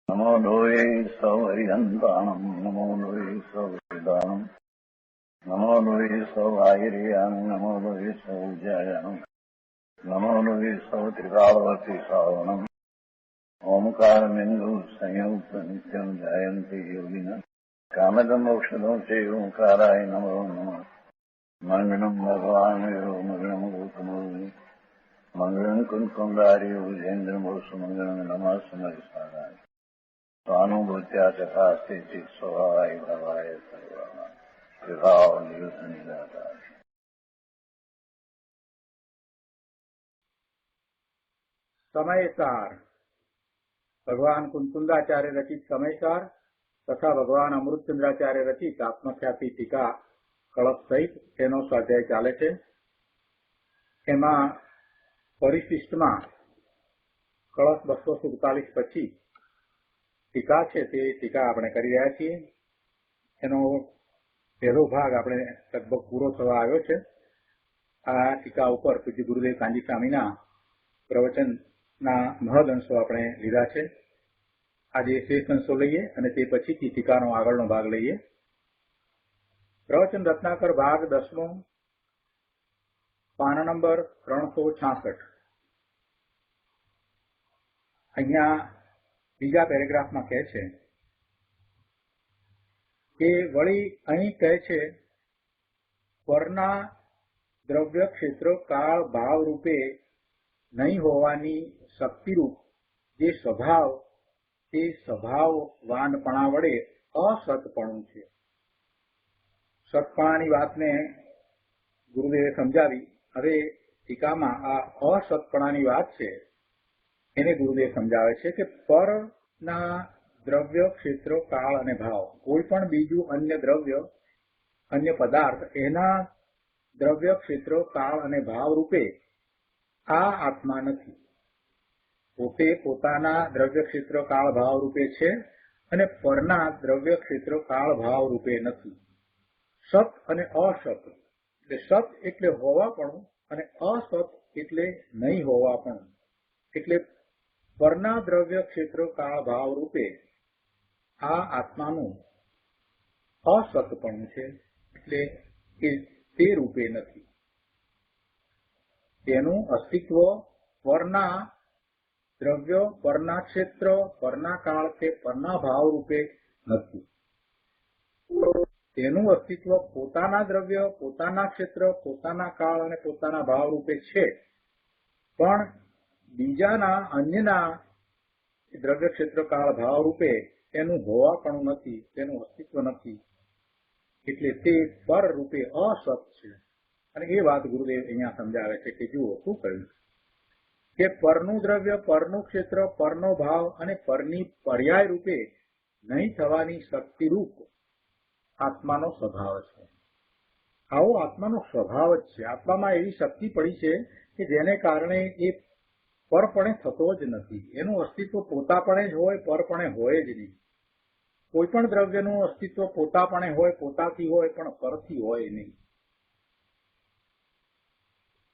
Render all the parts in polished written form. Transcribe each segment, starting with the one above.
नमो लोये सौहरिहन्ताणम् नमो लोये सौहृदानम् नमो लोये सौभागिर्याम् नमो लोये सौजयानम् नमो लोये सौत्रिकालवती सावनम् ओंकारमिन्दु संयुक्त नित्यम् जयन्ति योगिनः कामदम् मोक्षदम् चैव ओंकाराय नमो नमः मङ्गलम् भगवान् वीरो मङ्गलम् गौतमो मङ्गलम् कुन्कुण्डारि विजेन्द्रमोसु मङ्गलम् नमः समरिसाराय स्वानुभूत्या तथास्ति चित् स्वभावाय भवाय सर्वः विभाव नियुक्त निराकार। समयसार भगवान कुंकुंदाचार्य रचित समयसार तथा भगवान अमृतचंद्राचार्य रचित आत्मख्याति टीका कळप सहित तेनो स्वाध्याय चाले छे। एमां परिशिष्टमां कळप 247 पछी टीका छे ते टीका आपणे करी रह्या छीए। एनो पहेलो भाग आपणे लगभग पूरो थवा आव्यो छे। आ टीका उपर पूज्य गुरुदेव कांजी स्वामीना प्रवचनना महद अंशो आपणे लीधा छे। આજે शेष अंशो लईए અને તે પછીથી ટીકાનો આગળનો ભાગ લઈએ। પ્રવચન રત્નાકર ભાગ 10મો પાના નંબર 366। અહીંયા બીજા પેરેગ્રાફમાં કહે છે કે વળી અહીં કહે છે પરના દ્રવ્ય ક્ષેત્ર કાળ ભાવ રૂપે નહીં હોવાની શક્તિરૂપ જે સ્વભાવ તે સ્વભાવવાનપણા વડે અસતપણું છે। સતપણાની વાતને ગુરુદેવે સમજાવી। હવે ટીકામાં આ અસતપણાની વાત છે એને ગુરુદેવ સમજાવે છે કે પરના દ્રવ્ય ક્ષેત્ર કાળ અને ભાવ કોઈ પણ બીજું અન્ય દ્રવ્ય અન્ય પદાર્થ એના દ્રવ્ય ક્ષેત્ર કાળ અને ભાવ રૂપે આ આત્મા નથી। પોતે પોતાના દ્રવ્ય ક્ષેત્ર કાળ ભાવ રૂપે છે અને પરના દ્રવ્ય ક્ષેત્ર કાળ ભાવ રૂપે નથી। સત અને અસત એટલે સત એટલે હોવાપણું અને અસત એટલે નહીં હોવાપણું। એટલે પરના દ્રવ્ય ક્ષેત્ર કાળ ભાવ રૂપે આ આત્માનું અસતપણું છે એટલે કે તે રૂપે નથી। તેનું અસ્તિત્વ પરના દ્રવ્ય પરના ક્ષેત્ર પરના કાળ કે પરના ભાવ રૂપે નથી। તેનું અસ્તિત્વ પોતાના દ્રવ્ય પોતાના ક્ષેત્ર પોતાના કાળ અને પોતાના ભાવ રૂપે છે પણ બીજાના અન્યના દ્રવ્ય ક્ષેત્ર કાળ ભાવ રૂપે તેનું હોવાપણું નથી તેનું અસ્તિત્વ નથી એટલે તે પર રૂપે અસત છે। અને એ વાત ગુરુદેવ અહીંયા સમજાવે છે કે જુઓ શું કહ્યું કે પરનું દ્રવ્ય પરનું ક્ષેત્ર પરનો ભાવ અને પરની પર્યાય રૂપે નહીં થવાની શક્તિરૂપ આત્માનો સ્વભાવ છે। આવો આત્માનો સ્વભાવ જ છે। આત્મામાં એવી શક્તિ પડી છે કે જેને કારણે એ પરપણે થતો જ નથી। એનું અસ્તિત્વ પોતાપણે જ હોય પરપણે હોય જ નહીં। કોઈ પણ દ્રવ્યનું અસ્તિત્વ પોતાપણે હોય પોતાથી હોય પણ પરથી હોય નહીં।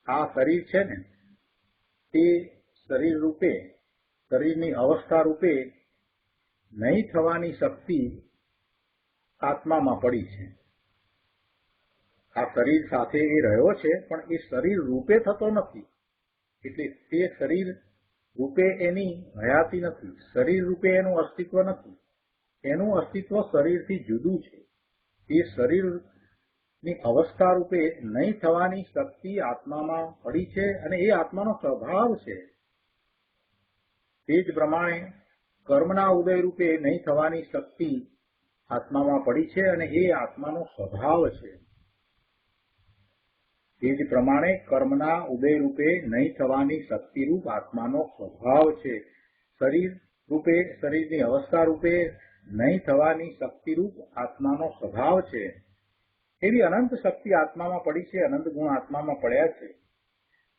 આ શરીર છે ને તે શરીર રૂપે શરીરની અવસ્થા રૂપે નહીં થવાની શક્તિ આત્મામાં પડી છે। આ શરીર સાથે એ રહ્યો છે પણ એ શરીર રૂપે થતો નથી એટલે તે શરીર રૂપે એની હયાતી નથી। શરીર રૂપે એનું અસ્તિત્વ નથી। એનું અસ્તિત્વ શરીરથી જુદું છે। એ શરીરની અવસ્થા રૂપે નહીં થવાની શક્તિ આત્મામાં પડી છે અને એ આત્માનો સ્વભાવ છે। તે જ પ્રમાણે કર્મના ઉદય રૂપે નહીં થવાની શક્તિ આત્મામાં પડી છે અને એ આત્માનો સ્વભાવ છે। તે જ પ્રમાણે કર્મના ઉદય રૂપે નહીં થવાની શક્તિરૂપ આત્માનો સ્વભાવ છે। શરીર રૂપે શરીરની અવસ્થા રૂપે નહીં થવાની શક્તિરૂપ આત્માનો સ્વભાવ છે। એવી અનંત શક્તિ આત્મામાં પડી છે। અનંત ગુણ આત્મામાં પડ્યા છે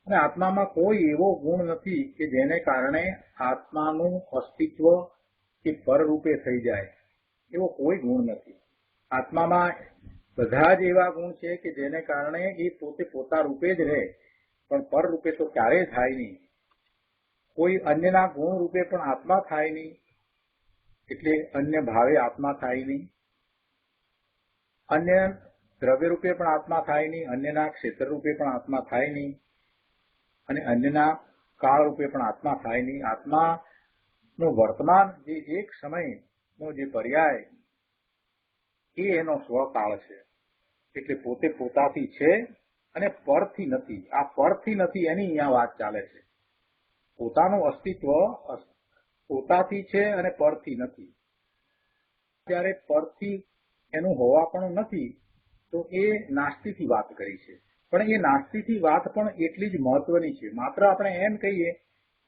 અને આત્મામાં કોઈ એવો ગુણ નથી કે જેને કારણે આત્માનું અસ્તિત્વ એ પર રૂપે થઈ જાય। એવો કોઈ ગુણ નથી। આત્મામાં બધા જ એવા ગુણ છે કે જેને કારણે એ પોતે પોતા રૂપે જ રહે પણ પર રૂપે તો ક્યારેય થાય નહીં। કોઈ અન્યના ગુણ રૂપે પણ આત્મા થાય નહીં એટલે અન્ય ભાવે આત્મા થાય નહીં, અન્ય દ્રવ્ય રૂપે પણ આત્મા થાય નહીં, અન્યના ક્ષેત્ર રૂપે પણ આત્મા થાય નહીં, અને અન્યના કાળ રૂપે પણ આત્મા થાય નહીં. આત્માનો વર્તમાન જે એક સમયનો જે પર્યાય એ એનો સ્વકાળ છે. એટલે પોતે પોતાથી છે અને પરથી નથી. આ પરથી નથી એની અહીંયા વાત ચાલે છે. પોતાનું અસ્તિત્વ પોતાથી છે અને પરથી નથી. ત્યારે પરથી એનું હોવાપણું નથી તો એ નાસ્તિથી વાત કરી છે. પણ એ નાસ્તિથી વાત પણ એટલી જ મહત્વની છે. માત્ર આપણે એમ કહીએ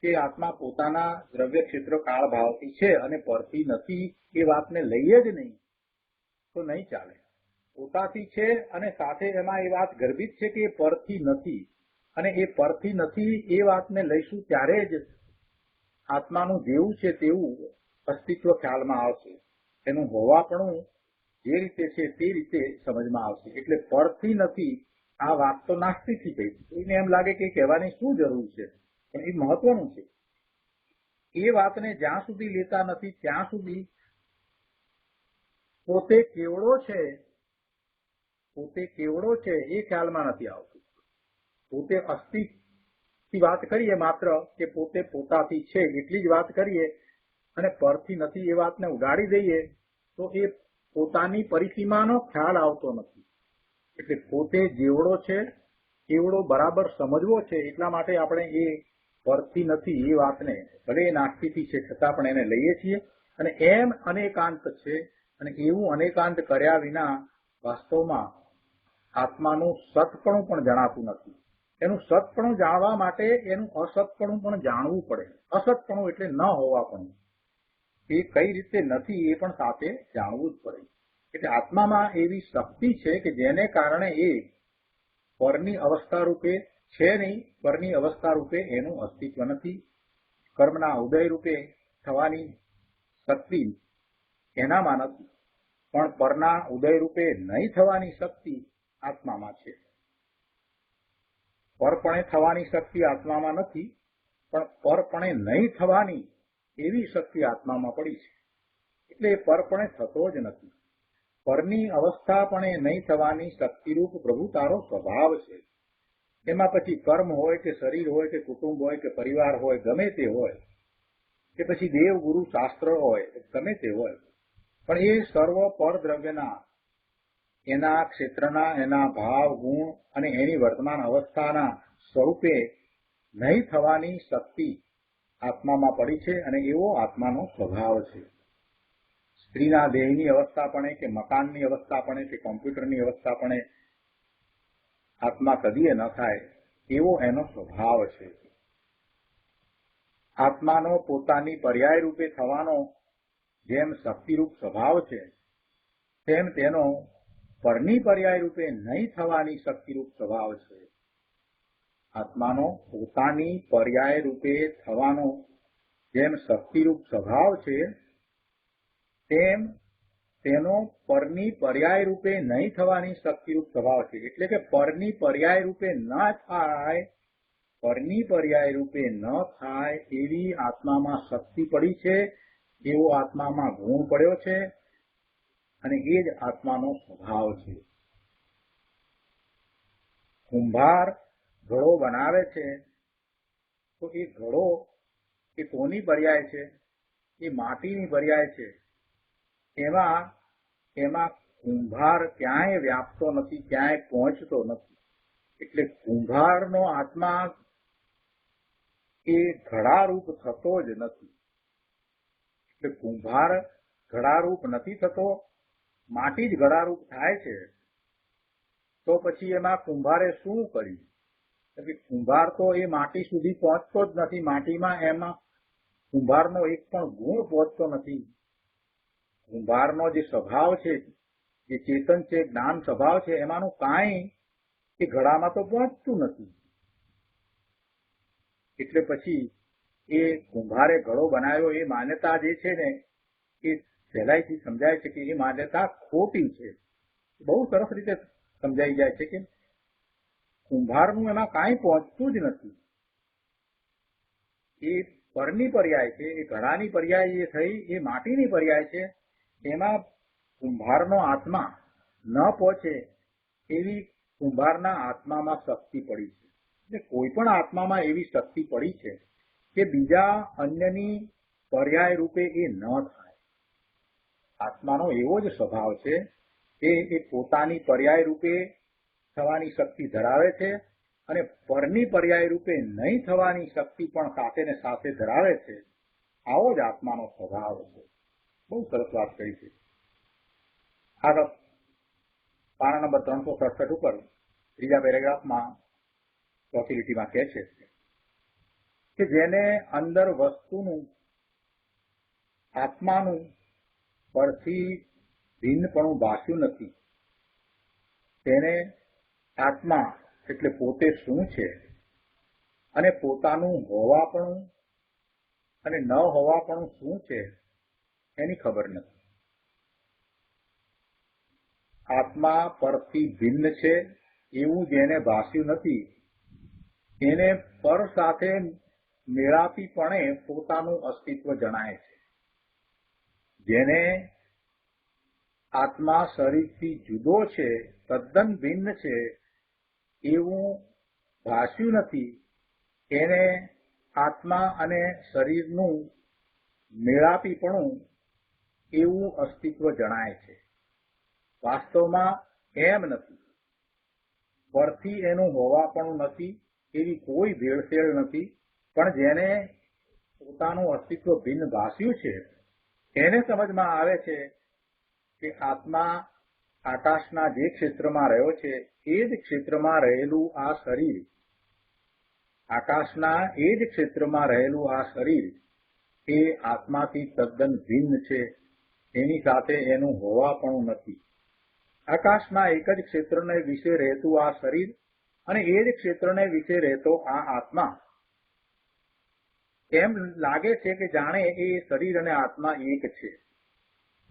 કે આત્મા પોતાના દ્રવ્ય ક્ષેત્ર કાળ ભાવથી છે અને પરથી નથી એ વાતને લઈએ જ નહીં તો નહીં ચાલે. પોતાથી છે અને સાથે એમાં એ વાત ગર્ભિત છે કે એ પરથી નથી, અને એ પરથી નથી એ વાતને લઈશું ત્યારે જ આત્માનું જેવું છે તેવું અસ્તિત્વ ખ્યાલમાં આવશે. એનું હોવાપણું જે રીતે છે તે રીતે સમજમાં આવશે. એટલે પરથી નથી આ વાત તો નાસ્તિકથી કહી. એને એમ લાગે કે કહેવાની શું જરૂર છે, પણ એ મહત્વનું છે. એ વાતને જ્યાં સુધી લેતા નથી ત્યાં સુધી પોતે કેવડો છે એ ખ્યાલમાં નથી આવતું. પોતે અસ્તિત્વથી વાત કરીએ માત્ર કે પોતે પોતાથી છે એટલી જ વાત કરીએ અને પરથી નથી એ વાતને ઉડાડી દઈએ તો એ પોતાની પરિસીમાનો ખ્યાલ આવતો નથી. એટલે પોતે જેવડો છે એવડો બરાબર સમજવો છે. એટલા માટે આપણે એ પરથી નથી એ વાતને ભલે એ નાસ્તિથી છે છતાં પણ એને લઈએ છીએ. અને એમ અનેકાંત છે, અને એવું અનેકાંત કર્યા વિના વાસ્તવમાં આત્માનું સતપણું પણ જણાતું નથી. એનું સતપણું જાણવા માટે એનું અસતપણું પણ જાણવું પડે. અસતપણું એટલે ન હોવાપણું. એ કઈ રીતે નથી એ પણ સાથે જાણવું જ પડે. એટલે આત્મામાં એવી શક્તિ છે કે જેને કારણે એ પરની અવસ્થા રૂપે છે નહીં, પરની અવસ્થા રૂપે એનું અસ્તિત્વ નથી. કર્મના ઉદય રૂપે થવાની શક્તિ એનામાં નથી, પણ પરના ઉદય રૂપે નહીં થવાની શક્તિ આત્મામાં છે. પરપણે થવાની શક્તિ આત્મામાં નથી, પણ પરપણે નહીં થવાની એવી શક્તિ આત્મામાં પડી છે. એટલે એ પરપણે થતો જ નથી. પરની અવસ્થાપણે નહીં થવાની શક્તિરૂપ પ્રભુ તારો સ્વભાવ છે. એમાં પછી કર્મ હોય કે શરીર હોય કે કુટુંબ હોય કે પરિવાર હોય, ગમે તે હોય, કે પછી દેવ ગુરુ શાસ્ત્ર હોય, ગમે તે હોય, પણ એ સર્વ પરદ્રવ્યના એના ક્ષેત્રના એના ભાવ ગુણ અને એની વર્તમાન અવસ્થાના સ્વરૂપે નહીં થવાની શક્તિ આત્મામાં પડી છે. અને એવો આત્માનો સ્વભાવ છે. સ્ત્રીના દેહની અવસ્થાપણે કે મકાનની અવસ્થાપણે કે કોમ્પ્યુટરની અવસ્થાપણે આત્મા કદીએ ન થાય એવો એનો સ્વભાવ છે. આત્માનો પોતાની પર્યાય રૂપે થવાનો જેમ શક્તિરૂપ સ્વભાવ છે, તેમ તેનો પરની પર્યાય રૂપે નહીં થવાની શક્તિરૂપ સ્વભાવ છે. આત્માનો પોતાની પર્યાય રૂપે થવાનો જેમ શક્તિરૂપ સ્વભાવ છે, તેમ તેનો પરની પર્યાય રૂપે નહીં થવાની શક્તિરૂપ સ્વભાવ છે. એટલે કે પરની પર્યાય રૂપે ન થાય, પરની પર્યાય રૂપે ન થાય એવી આત્મામાં શક્તિ પડી છે, એવો આત્મામાં ગુણ પડ્યો છે, અને એ જ આત્માનો સ્વભાવ છે. કુંભાર ઘડો બનાવે છે તો એ ઘડો એ કોની પર્યાય છે? એ માટીની પર્યાય છે. એમાં કુંભાર ક્યાંય વ્યાપતો નથી, ક્યાંય પહોંચતો નથી. એટલે કુંભારનો આત્મા એ ઘડારૂપ થતો જ નથી. એટલે કુંભાર ઘડારૂપ નથી થતો, માટી જ ઘડારૂપ થાય છે. તો પછી એમાં કુંભારે શું કર્યું? કુંભાર તો એ માટી સુધી પહોંચતો જ નથી. માટીમાં એમાં કુંભારનો એક પણ ગુણ પહોંચતો નથી. કુંભારનો જે સ્વભાવ છે, જે ચેતન છે, જ્ઞાન સ્વભાવ છે, એમાંનું કાંઈ એ ઘડામાં તો પહોંચતું નથી. એટલે પછી એ કુંભારે ઘડો બનાવ્યો એ માન્યતા જે છે ને એ સહેલાઈથી સમજાય છે કે એ માન્યતા ખોટી છે. બહુ સરસ રીતે સમજાઈ જાય છે કે કુંભારનું એમાં કાંઈ પહોંચતું જ નથી. એ પરની પર્યાય છે, એ ઘડાની પર્યાય જે થઈ એ માટીની પર્યાય છે. એમાં કુંભારનો આત્મા ન પહોંચે એવી કુંભારના આત્મામાં શક્તિ પડી છે. એટલે કોઈ પણ આત્મામાં એવી શક્તિ પડી છે કે બીજા અન્યની પર્યાય રૂપે એ ન થાય. આત્માનો એવો જ સ્વભાવ છે કે એ પોતાની પર્યાય રૂપે થવાની શક્તિ ધરાવે છે અને પરની પર્યાય રૂપે નહીં થવાની શક્તિ પણ સાથે ને સાથે ધરાવે છે. આવો જ આત્માનો સ્વભાવ છે. બહુ સરસ વાત કરી છે. આગળ પાના નંબર 367 ઉપર ત્રીજા પેરેગ્રાફમાં ચોથી લીટીમાં કહે છે કે જેને અંદર વસ્તુનું આત્માનું પરથી ભિન્નપણું ભાસ્યું નથી, તેને આત્મા એટલે પોતે શું છે અને પોતાનું હોવાપણું અને ન હોવાપણું શું છે એની ખબર નથી. આત્મા પરથી ભિન્ન છે એવું જેને ભાસ્યું નથી, એને પર સાથે મેળાપીપણે પોતાનું અસ્તિત્વ જણાય છે. જેને આત્મા શરીરથી જુદો છે, તદ્દન ભિન્ન છે એવું ભાસ્યું નથી, એને આત્મા અને શરીરનું મેળાપીપણું એવું અસ્તિત્વ જણાય છે. વાસ્તવમાં એમ નથી. પરથી એનું હોવાપણું નથી એવી કોઈ ભેળસેળ નથી. પણ જેને પોતાનું અસ્તિત્વ ભિન્ન ભાસ્યું છે એને સમજમાં આવે છે કે આત્મા આકાશના જે ક્ષેત્રમાં રહ્યો છે એ જ ક્ષેત્રમાં રહેલું આ શરીર, આકાશના એ જ ક્ષેત્રમાં રહેલું આ શરીર એ આત્માથી તદ્દન ભિન્ન છે. એની સાથે એનું હોવાપણું નથી. આકાશના એક જ ક્ષેત્રને વિશે રહેતું આ શરીર અને એ જ ક્ષેત્રને વિશે રહેતો આ આત્મા, એમ લાગે છે કે જાણે એ શરીર અને આત્મા એક છે.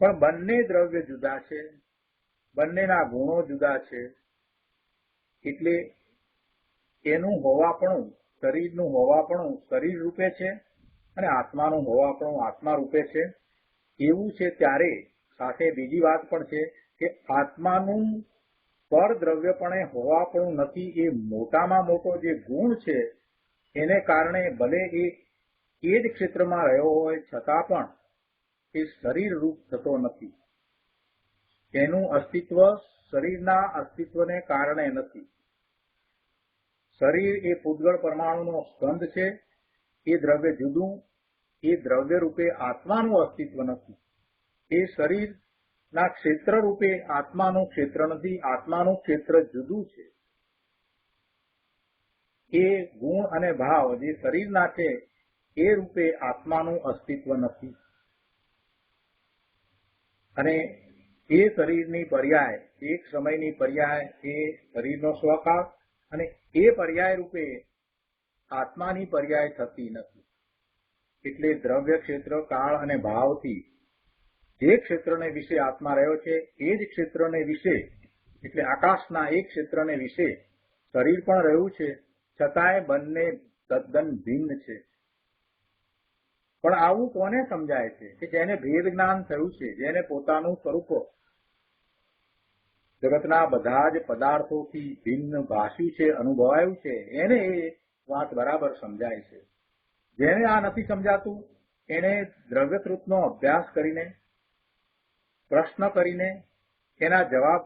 પણ બંને દ્રવ્ય જુદા છે, બંનેના ગુણો જુદા છે. એટલે એનું હોવાપણું, શરીરનું હોવાપણું શરીર રૂપે છે અને આત્માનું હોવાપણું આત્મા રૂપે છે. એવું છે ત્યારે સાથે બીજી વાત પણ છે કે આત્માનું પરદ્રવ્યપણે હોવાપણું નથી. એ મોટામાં મોટો જે ગુણ છે એને કારણે ભલે એ જ ક્ષેત્રમાં રહ્યો હોય છતાં પણ એ શરીર રૂપ થતો નથી. એનું અસ્તિત્વ શરીરના અસ્તિત્વને કારણે નથી. શરીર એ પૂતગળ પરમાણુનો સ્કંદ છે. એ દ્રવ્ય જુદું, એ દ્રવ્ય રૂપે આત્માનું અસ્તિત્વ નથી. એ શરીરના ક્ષેત્ર રૂપે આત્માનું ક્ષેત્ર નથી. આત્માનું ક્ષેત્ર જુદું છે. એ ગુણ અને ભાવ જે શરીરના છે એ રૂપે આત્માનું અસ્તિત્વ નથી. અને એ શરીરની પર્યાય, એક સમયની પર્યાય એ શરીરનો સ્વકાળ અને એ પર્યાય રૂપે આત્માની પર્યાય થતી નથી. એટલે દ્રવ્ય, ક્ષેત્ર, કાળ અને ભાવથી જે ક્ષેત્રને વિશે આત્મા રહ્યો છે એ જ ક્ષેત્રને વિશે, એટલે આકાશના એક ક્ષેત્રને વિશે શરીર પણ રહ્યું છે, છતાંય બંને તદ્દન ભિન્ન છે. પણ આવું કોને સમજાય છે કે જેને ભેદ જ્ઞાન થયું છે, જેને પોતાનું સ્વરૂપ જગતના બધા જ પદાર્થોથી ભિન્ન ભાસ્યું છે, અનુભવાયું છે, એને એ વાત બરાબર સમજાય છે. જેને આ નથી સમજાતું એને દ્રવ્યકૃતનો અભ્યાસ કરીને, પ્રશ્ન કરીને, એના જવાબ,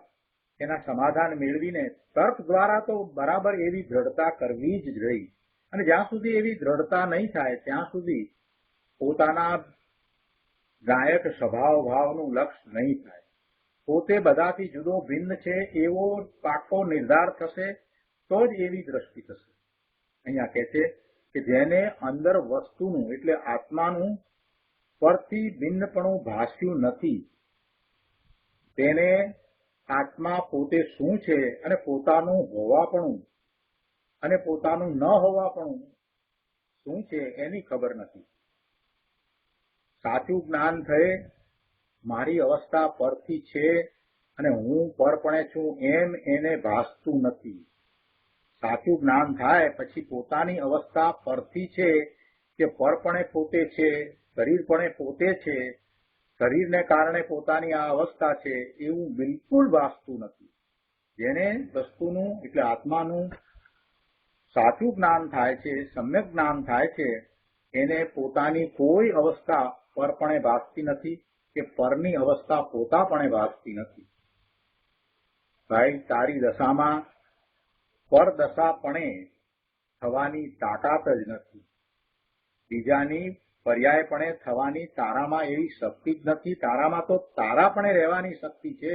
એના સમાધાન મેળવીને તર્ક દ્વારા તો બરાબર એવી દ્રઢતા કરવી જ રહી. અને જ્યાં સુધી એવી દ્રઢતા નહીં થાય ત્યાં સુધી પોતાના ગાયક સ્વભાવ ભાવનું લક્ષ્ય નહીં થાય. પોતે બધાથી જુદો ભિન્ન છે એવો પાકો નિર્ધાર થશે તો જ એવી દ્રષ્ટિ થશે. અહીંયા કહે છે કે જેને અંદર વસ્તુનું એટલે આત્માનું પરથી ભિન્નપણું ભાસ્યું નથી, તેને આત્મા પોતે શું છે અને પોતાનું હોવાપણું અને પોતાનું ન હોવાપણું શું છે એની ખબર નથી. સાચું જ્ઞાન થયે મારી અવસ્થા પરથી છે અને હું પરપણે છું એમ એને ભાસતું નથી. સાચું જ્ઞાન થાય પછી પોતાની અવસ્થા પરથી છે કે પરપણે પોતે છે, શરીરપણે પોતે છે, શરીરને કારણે પોતાની આ અવસ્થા છે, એવું બિલકુલ વાસ્તું નથી. જેને વસ્તુનું એટલે આત્માનું સાચું જ્ઞાન થાય છે, સમ્યક જ્ઞાન થાય છે, એને પોતાની કોઈ અવસ્થા પરપણે ભાસતી નથી કે પરની અવસ્થા પોતાપણે ભાસતી નથી. ભાઈ, તારી દશામાં પરદશાપણે થવાની તાકાત જ નથી. બીજાની પર્યાયપણે થવાની તારામાં એવી શક્તિ જ નથી. તારામાં તો તારાપણે રહેવાની શક્તિ છે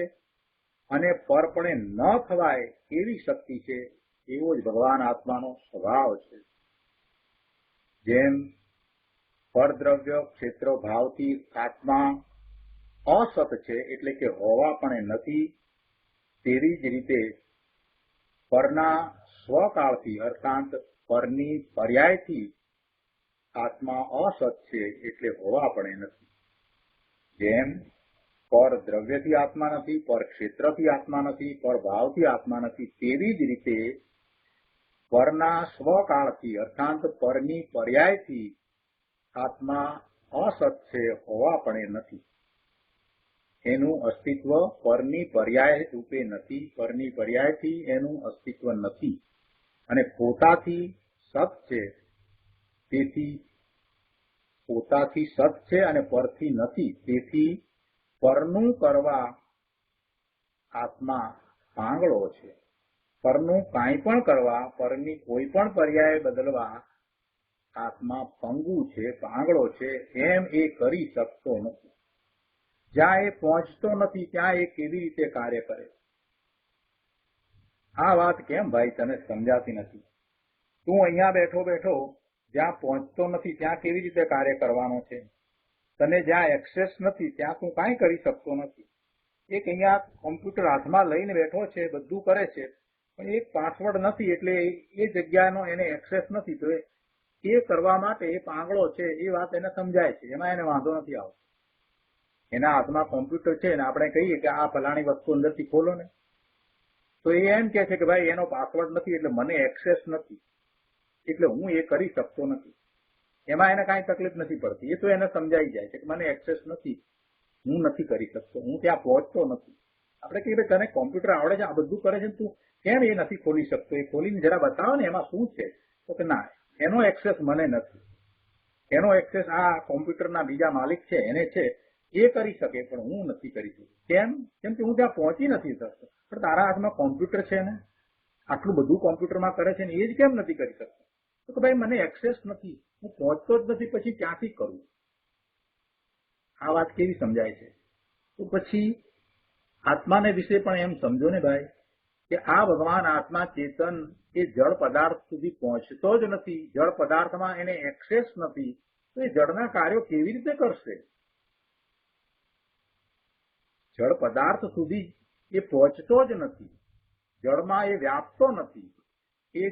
અને પરપણે ન થવાય એવી શક્તિ છે. એવો જ ભગવાન આત્માનો સ્વભાવ છે. જેમ પરદ્રવ્ય ક્ષેત્ર ભાવથી આત્મા અસત છે, એટલે કે હોવા પણ નથી, તેવી જ રીતે પરના સ્વકાળથી અર્થાત પરની પર્યાયથી આત્મા અસત છે, એટલે હોવા પણ નથી. જેમ પર દ્રવ્યથી આત્મા નથી, પર ક્ષેત્રથી આત્મા નથી, પર ભાવથી આત્મા નથી, તેવી જ રીતે પરના સ્વકાળથી અર્થાત પરની પર્યાયથી આત્મા અસત છે, હોવા પણ નથી. એનું અસ્તિત્વ પરની પર્યાય રૂપે નથી, પરની પર્યાયથી એનું અસ્તિત્વ નથી. અને પોતાથી સત છે, તેથી પોતાથી સત છે અને પરથી નથી, તેથી પરનું કરવા આત્મા પાંગળો છે. પરનું કાંઈ પણ કરવા, પરની કોઈ પણ પર્યાય બદલવા આત્મા પંગુ છે, પાંગળો છે. એમ એ કરી શકતો નથી. જ્યાં એ પહોંચતો નથી ત્યાં એ કેવી રીતે કાર્ય કરે? આ વાત કેમ ભાઈ તને સમજાતી નથી? તું અહીંયા બેઠો બેઠો જ્યાં પહોંચતો નથી ત્યાં કેવી રીતે કાર્ય કરવાનો છે? તને જ્યાં એક્સેસ નથી ત્યાં તું કાંઈ કરી શકતો નથી. એક અહીંયા કોમ્પ્યુટર હાથમાં લઈને બેઠો છે, બધું કરે છે, પણ એક પાસવર્ડ નથી, એટલે એ જગ્યાનો એને એક્સેસ નથી. તો એ કરવા માટે એ પાંગળો છે, એ વાત એને સમજાય છે, એમાં એને વાંધો નથી આવતો. એના હાથમાં કોમ્પ્યુટર છે ને આપણે કહીએ કે આ ફલાણી વસ્તુ અંદરથી ખોલો ને, તો એ એમ કે છે કે ભાઈ એનો પાસવર્ડ નથી એટલે મને એક્સેસ નથી, એટલે હું એ કરી શકતો નથી. એમાં એને કાંઈ તકલીફ નથી પડતી. એ તો એને સમજાઈ જાય છે કે મને એક્સેસ નથી, હું નથી કરી શકતો, હું ત્યાં પહોંચતો નથી. આપણે કહીએ તને કોમ્પ્યુટર આવડે છે, આ બધું કરે છે, તું કેમ એ નથી ખોલી શકતો? એ ખોલીને જરા બતાવો ને એમાં શું છે. તો કે ના, એનો એક્સેસ મને નથી. એનો એક્સેસ આ કોમ્પ્યુટરના બીજા માલિક છે એને છે, એ કરી શકે, પણ હું નથી કરી શકતો. કેમ? કેમ કે હું ત્યાં પહોંચી નથી શકતો. પણ તારા હાથમાં કોમ્પ્યુટર છે ને, આટલું બધું કોમ્પ્યુટરમાં કરે છે ને, એ જ કેમ નથી કરી શકતો? તો કે ભાઈ મને એક્સેસ નથી, હું પહોંચતો જ નથી, પછી ક્યાંથી કરું? આ વાત કેવી સમજાય છે? તો પછી આત્માને વિશે પણ એમ સમજો ને ભાઈ કે આ ભગવાન આત્મા ચેતન એ જળ પદાર્થ સુધી પહોંચતો જ નથી. જળ પદાર્થમાં એને એક્સેસ નથી, તો એ જળના કાર્યો કેવી રીતે કરશે? જળ પદાર્થ સુધી એ પહોંચતો જ નથી, જળમાં એ વ્યાપતો નથી. એ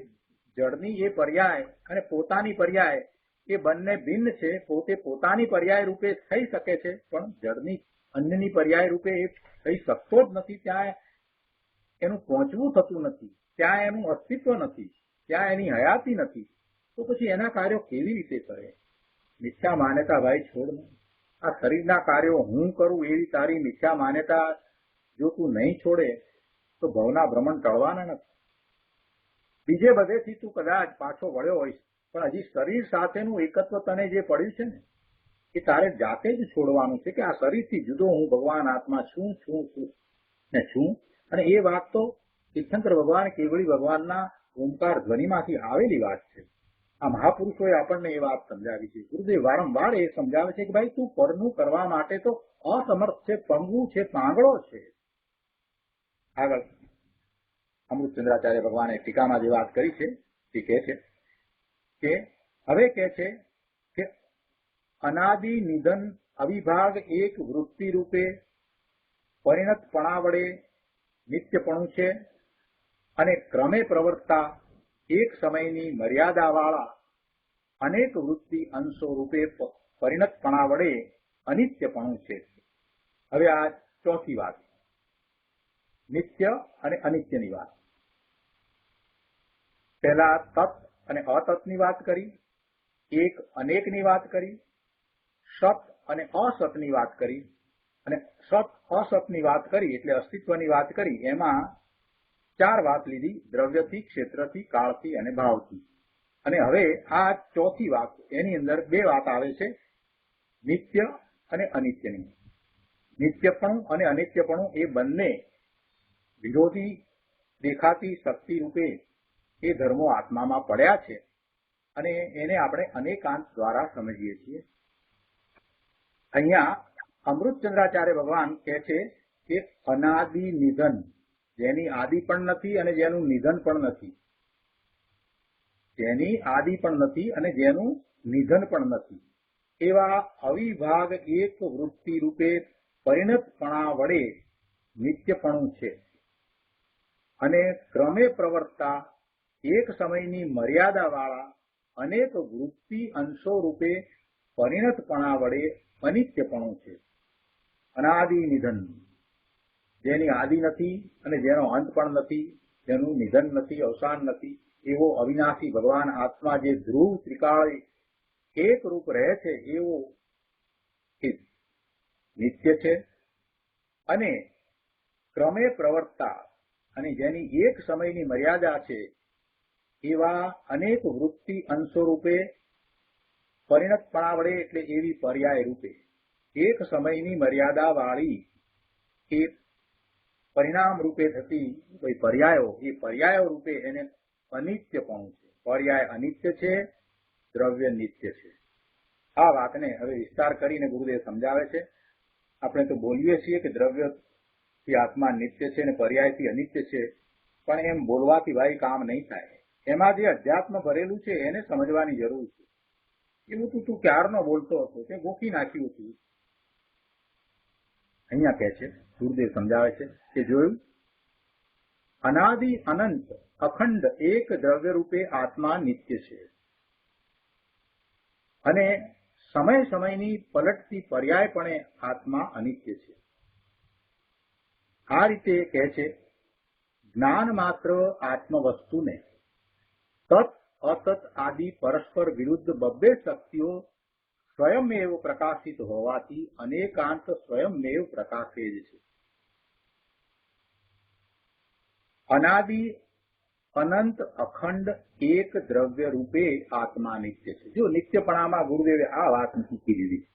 જળની એ પર્યાય અને પોતાની પર્યાય એ બંને ભિન્ન છે. પોતે પોતાની પર્યાય રૂપે થઈ શકે છે, પણ જળની અન્યની પર્યાય રૂપે એ થઈ શકતો જ નથી. ત્યાં એનું પહોંચવું થતું નથી, ત્યાં એનું અસ્તિત્વ નથી, ત્યાં એની હયાતી નથી. તો પછી એના કાર્યો કેવી રીતે કરે? મિથ્યા માન્યતા ભાઈ છોડ ને. આ શરીરના કાર્યો હું કરું એવી તારી મિથ્યા માન્યતા જો તું નહીં છોડે તો ભવના ભ્રમણ ટળવાના નથી. બીજે બધેથી તું કદાચ પાછો વળ્યો હોઈશ, પણ હજી શરીર સાથેનું એકત્વ તને જે પડ્યું છે ને, એ તારે જાતે જ છોડવાનું છે કે આ શરીરથી જુદો હું ભગવાન આત્મા છું ને છું. અને એ વાત તો તીર્થંકર ભગવાન કેવળી ભગવાનના ઓમકાર ધ્વનિમાંથી આવેલી વાત છે. આ મહાપુરુષોએ આપણને એ વાત સમજાવી છે. ગુરુદેવ વારંવાર એ સમજાવે છે કે ભાઈ તું પરનું કરવા માટે તો અસમર્થ છે, પંગુ છે, પાંગળો છે. આગળ અમૃતચંદ્રાચાર્ય ભગવાને ટીકામાં જે વાત કરી છે તે કહે છે કે હવે કહે છે કે અનાદિ નિધન અવિભાગ એક વૃત્તિ રૂપે પરિણતપણા વડે નિત્યપણું છે અને ક્રમે પ્રવર્તતા એક સમયની મર્યાદાવાળા અનેક વૃત્તિ અંશો રૂપે પરિણતપણા વડે અનિત્યપણું છે. હવે આ ચોથી વાત, નિત્ય અને અનિત્યની વાત. પહેલા તત્ અને અતત્ની વાત કરી, એક અનેકની વાત કરી, સત અને અસતની વાત કરી, અને સત અસતની વાત કરી એટલે અસ્તિત્વની વાત કરી. એમાં 4 વાત લીધી: દ્રવ્યથી, ક્ષેત્રથી, કાળથી અને ભાવથી. અને હવે આ ચોથી વાત, એની અંદર 2 વાત આવે છે, નિત્ય અને અનિત્યની. નિત્યપણું અને અનિત્યપણું એ બંને વિરોધી દેખાતી શક્તિ રૂપે એ ધર્મો આત્મામાં પડ્યા છે, અને એને આપણે અનેકાંત દ્વારા સમજીએ છીએ. અહીંયા અમૃતચંદ્રાચાર્ય ભગવાન કહે છે કે અનાદિ નિધન, જેની આદિ પણ નથી અને જેનું નિધન પણ નથી, જેની આદિ પણ નથી અને જેનું નિધન પણ નથી, એવા અવિભાગ એક વૃત્તિ રૂપે પરિણતપણા વડે નિત્યપણું છે. અને ક્રમે પ્રવર્તતા એક સમયની મર્યાદાવાળા અનેક વૃત્તિ અંશો રૂપે પરિણતપણા વડે અનિત્યપણું છે. અનાદિ નિધન, જેની આદિ નથી અને જેનો અંત પણ નથી, જેનું નિધન નથી, અવસાન નથી, એવો અવિનાશી ભગવાન આત્મા જે ધ્રુવ ત્રિકાળે એક રૂપ રહે છે, એવો નિત્ય છે. અને ક્રમે પ્રવર્તતા અને જેની એક સમયની મર્યાદા છે, એવા અનેક વૃત્તિ અંશો રૂપે પરિણતપણા વડે એટલે એવી પર્યાય રૂપે એક સમયની મર્યાદા વાળી એ પરિણામ રૂપે થતી પર્યાયો, એ પર્યાયો રૂપે એને અનિત્યપણું છે. પર્યાય અનિત્ય છે, દ્રવ્ય નિત્ય છે. આ વાતને હવે વિસ્તાર કરીને ગુરુદેવ સમજાવે છે. આપણે તો બોલીએ છીએ કે દ્રવ્યથી આત્મા નિત્ય છે અને પર્યાયથી અનિત્ય છે, પણ એમ બોલવાથી ભાઈ કામ નહીં થાય. એમાં જે અધ્યાત્મ ભરેલું છે એને સમજવાની જરૂર છે. એવું તું ક્યારનો બોલતો હતો, તે ગોખી નાખ્યું હતું. અહીંયા કહે છે, ગુરુદેવ સમજાવે છે કે જોયું, અનાદિ અનંત અખંડ એક દ્રવ્ય રૂપે આત્મા નિત્ય છે, અને સમય સમયની પલટતી પર્યાયપણે આત્મા અનિત્ય છે. આ રીતે કહે છે, જ્ઞાન માત્ર આત્મવસ્તુને તત અતત આદિ પરસ્પર વિરુદ્ધ બબ્બે શક્તિઓ સ્વયંમેવ પ્રકાશિત હોવાથી અનેકાંત સ્વયંમેવ પ્રકાશે જ છે. અનાદિ અનંત અખંડ એક દ્રવ્ય રૂપે આત્મા નિત્ય છે. જો નિત્યપણામાં ગુરુદેવે આ વાત મૂકી દીધી.